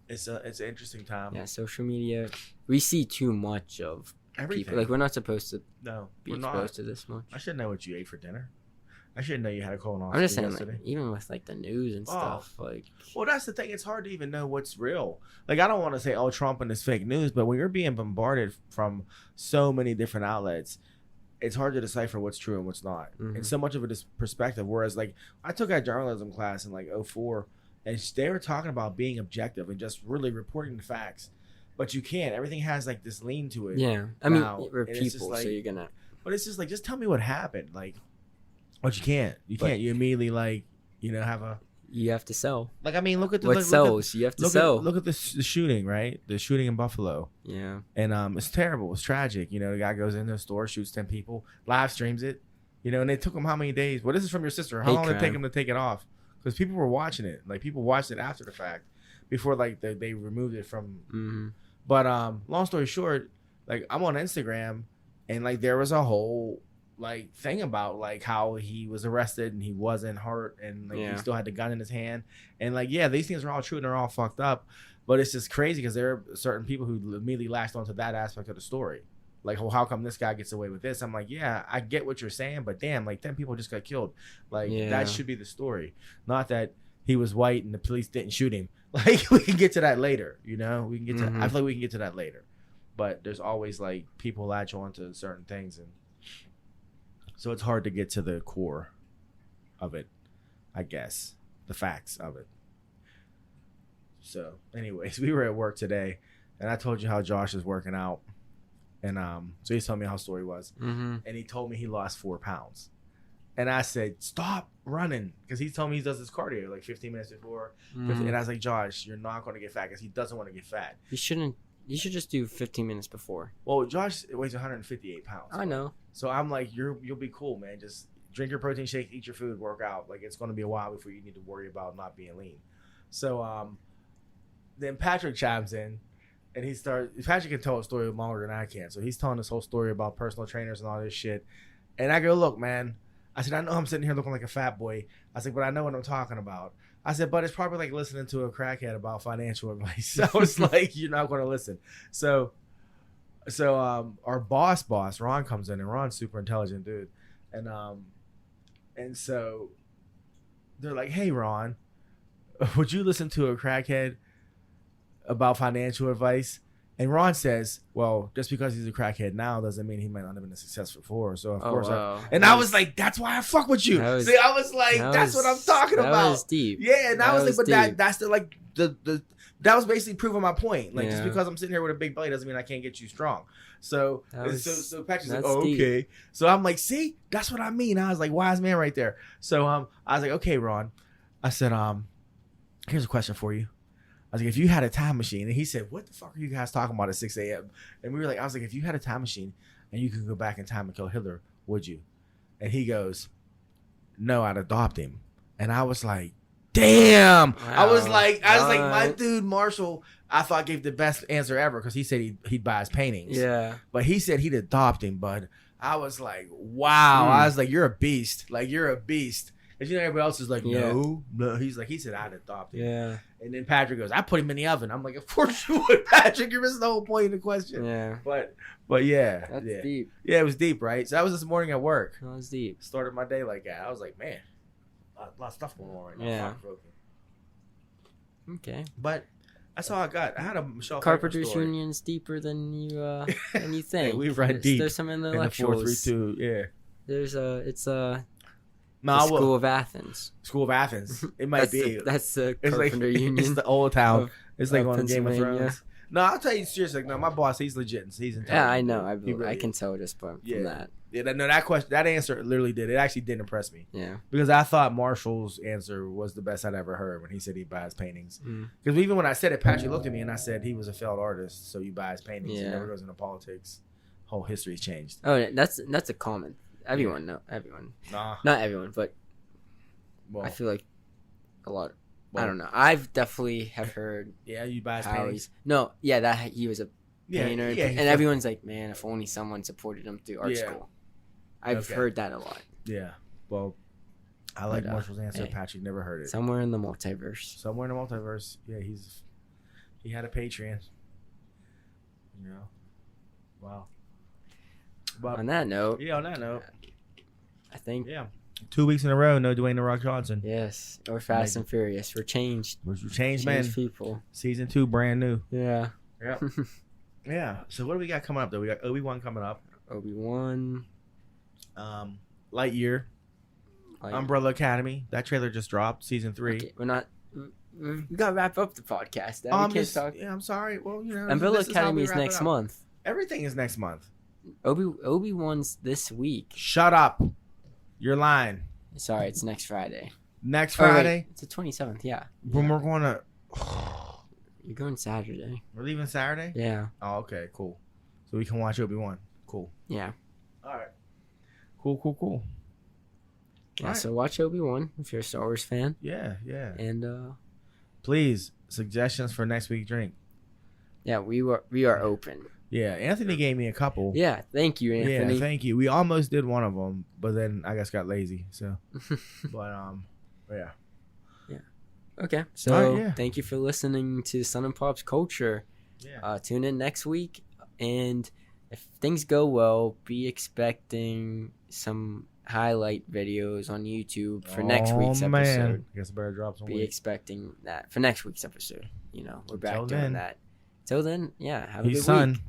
It's an interesting time. Yeah, social media. We see too much of everything. People. Like we're not supposed to. Be exposed to this much. I should know what you ate for dinner. I should know you had a colonoscopy. I'm just saying, like, even with like the news and stuff, like. Well, that's the thing. It's hard to even know what's real. Like I don't want to say, oh, Trump and his fake news, but when you're being bombarded from so many different outlets, it's hard to decipher what's true and what's not. And so much of it is perspective. Whereas, like, I took a journalism class in like 2004. And they were talking about being objective and just really reporting the facts. But you can't. Everything has like this lean to it. Yeah. I mean, we're people, like, so you're going to. But it's just like, just tell me what happened. Like, but you can't. You can't. You immediately, like, you know, have a. You have to sell. Like, I mean, look at the. What sells? You have to sell. Look at the shooting, right? The shooting in Buffalo. Yeah. And it's terrible. It's tragic. You know, the guy goes into the store, shoots 10 people, live streams it. You know, and it took him how many days? Well, this is from your sister. How long did it take him to take it off? Because people were watching it. Like, people watched it after the fact before, like, they removed it from. But long story short, like, I'm on Instagram, and, like, there was a whole, like, thing about, like, how he was arrested and he wasn't hurt and, like, he still had the gun in his hand. And, like, yeah, these things are all true and they're all fucked up. But it's just crazy because there are certain people who immediately latched onto that aspect of the story. Like, well, how come this guy gets away with this? I'm like, yeah, I get what you're saying, but damn, like 10 people just got killed. Like, that should be the story. Not that he was white and the police didn't shoot him. Like, we can get to that later, you know? We can get to I feel like we can get to that later. But there's always, like, people latch on to certain things. And so it's hard to get to the core of it, I guess. The facts of it. So, anyways, we were at work today, and I told you how Josh is working out. And so he's telling me how his story was. And he told me he lost 4 pounds. And I said, stop running. Because he told me he does his cardio like 15 minutes before. And I was like, Josh, you're not going to get fat because he doesn't want to get fat. You should just do 15 minutes before. Well, Josh weighs 158 pounds. I know. So I'm like, you'll be cool, man. Just drink your protein shake, eat your food, work out. Like, it's going to be a while before you need to worry about not being lean. So then Patrick chimes in. And Patrick can tell a story longer than I can. So he's telling this whole story about personal trainers and all this shit. And I go, look, man, I said, I know I'm sitting here looking like a fat boy. I said, but I know what I'm talking about. I said, but it's probably like listening to a crackhead about financial advice. I was like, you're not going to listen. So our boss, Ron comes in, and Ron's super intelligent dude. And so they're like, hey, Ron, would you listen to a crackhead about financial advice? And Ron says, well, just because he's a crackhead now doesn't mean he might not have been a success before. So, of course. Wow. I was like, that's why I fuck with you. See, I was like, that's what I'm talking about. That was deep. Yeah, and I was like, but deep. that's the, like, the that was basically proving my point. Like, just Yeah. because I'm sitting here with a big belly doesn't mean I can't get you strong. So Patrick's like, that's oh, deep. okay. So I'm like, see, that's what I mean. I was like, wise man right there. So I was like, okay, Ron. I said, here's a question for you. I was like, if you had a time machine, and he said, what the fuck are you guys talking about at 6 a.m.? And we were like, I was like, if you had a time machine and you could go back in time and kill Hitler, would you? And he goes, no, I'd adopt him. And I was like, damn. Wow. I was like, my dude Marshall, I thought gave the best answer ever because he said he'd buy his paintings. Yeah. But he said he'd adopt him, bud. I was like, wow. I was like, you're a beast. Like, you're a beast. And everybody else is like, no. He's like, he said I'd adopt him. Yeah. And then Patrick goes, I put him in the oven. I'm like, of course you would, Patrick. You're missing the whole point of the question. Yeah. But yeah. That's deep. Yeah, it was deep, right? So that was this morning at work. That was deep. Started my day like that. I was like, man, a lot of stuff going on right now. Yeah. Okay. But that's all I got. I had a Michelle Carpenters Union's deeper than you think. Hey, we run deep. There's some intellectuals. In the 4-3-2, yeah. It's the School of Athens. School of Athens. It might be. That's the Carpenter Union. It's the old town. It's like on Game of Pennsylvania. Thrones. No, I'll tell you seriously. No, my boss, he's legit. He's intelligent. Yeah, I know. I really can tell just from that. Yeah, no, that answer literally did. It actually did impress me. Yeah. Because I thought Marshall's answer was the best I'd ever heard when he said he buys paintings. Because even when I said it, Patrick looked at me and I said he was a failed artist, so you buy his paintings. Yeah. He never goes into politics. Whole history's changed. Oh, that's a common. Everyone. Nah. Not everyone, but I feel like a lot. I don't know. I've definitely have heard. Yeah, you buy his paintings. That he was a painter, yeah, and everyone's like, man, if only someone supported him through art school. I've heard that a lot. Yeah. Well, I like Marshall's answer. Hey, Patrick never heard it. Somewhere in the multiverse. Yeah, he had a Patreon. You know. Wow. But, on that note. Yeah, I think. Yeah. 2 weeks in a row, no Dwayne The Rock Johnson. Yes. Or Fast and Furious. We're changed. Man. People. Season 2, brand new. Yeah. Yeah. Yeah. So what do we got coming up, though? We got Obi-Wan coming up. Lightyear. Umbrella Academy. That trailer just dropped. Season 3. Okay, we gotta wrap up the podcast. We can't talk. Yeah, I'm sorry. Well, Umbrella Academy is next month. Everything is next month. Obi-Wan's this week. Shut up. You're lying. Sorry, it's next Friday. Next Friday? It's the 27th, yeah. When we're going to... You're going Saturday. We're leaving Saturday? Yeah. Oh, okay, cool. So we can watch Obi-Wan. Cool. Yeah. All right. Cool. Yeah, so watch Obi-Wan if you're a Star Wars fan. Yeah. And please, suggestions for next week's drink. Yeah, we are open. Yeah, Anthony gave me a couple. Yeah, thank you, Anthony. Yeah, thank you. We almost did one of them, but then I guess got lazy. So, but yeah. Yeah. Okay. So thank you for listening to Sun and Pop's Culture. Yeah. Tune in next week, and if things go well, be expecting some highlight videos on YouTube for next week's episode. Man. I guess I better drop some. Be expecting that for next week's episode. We're back doing that. Till then, have a good week. Son.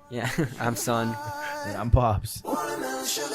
Yeah, I'm Son. And I'm Pops. Watermelon sugar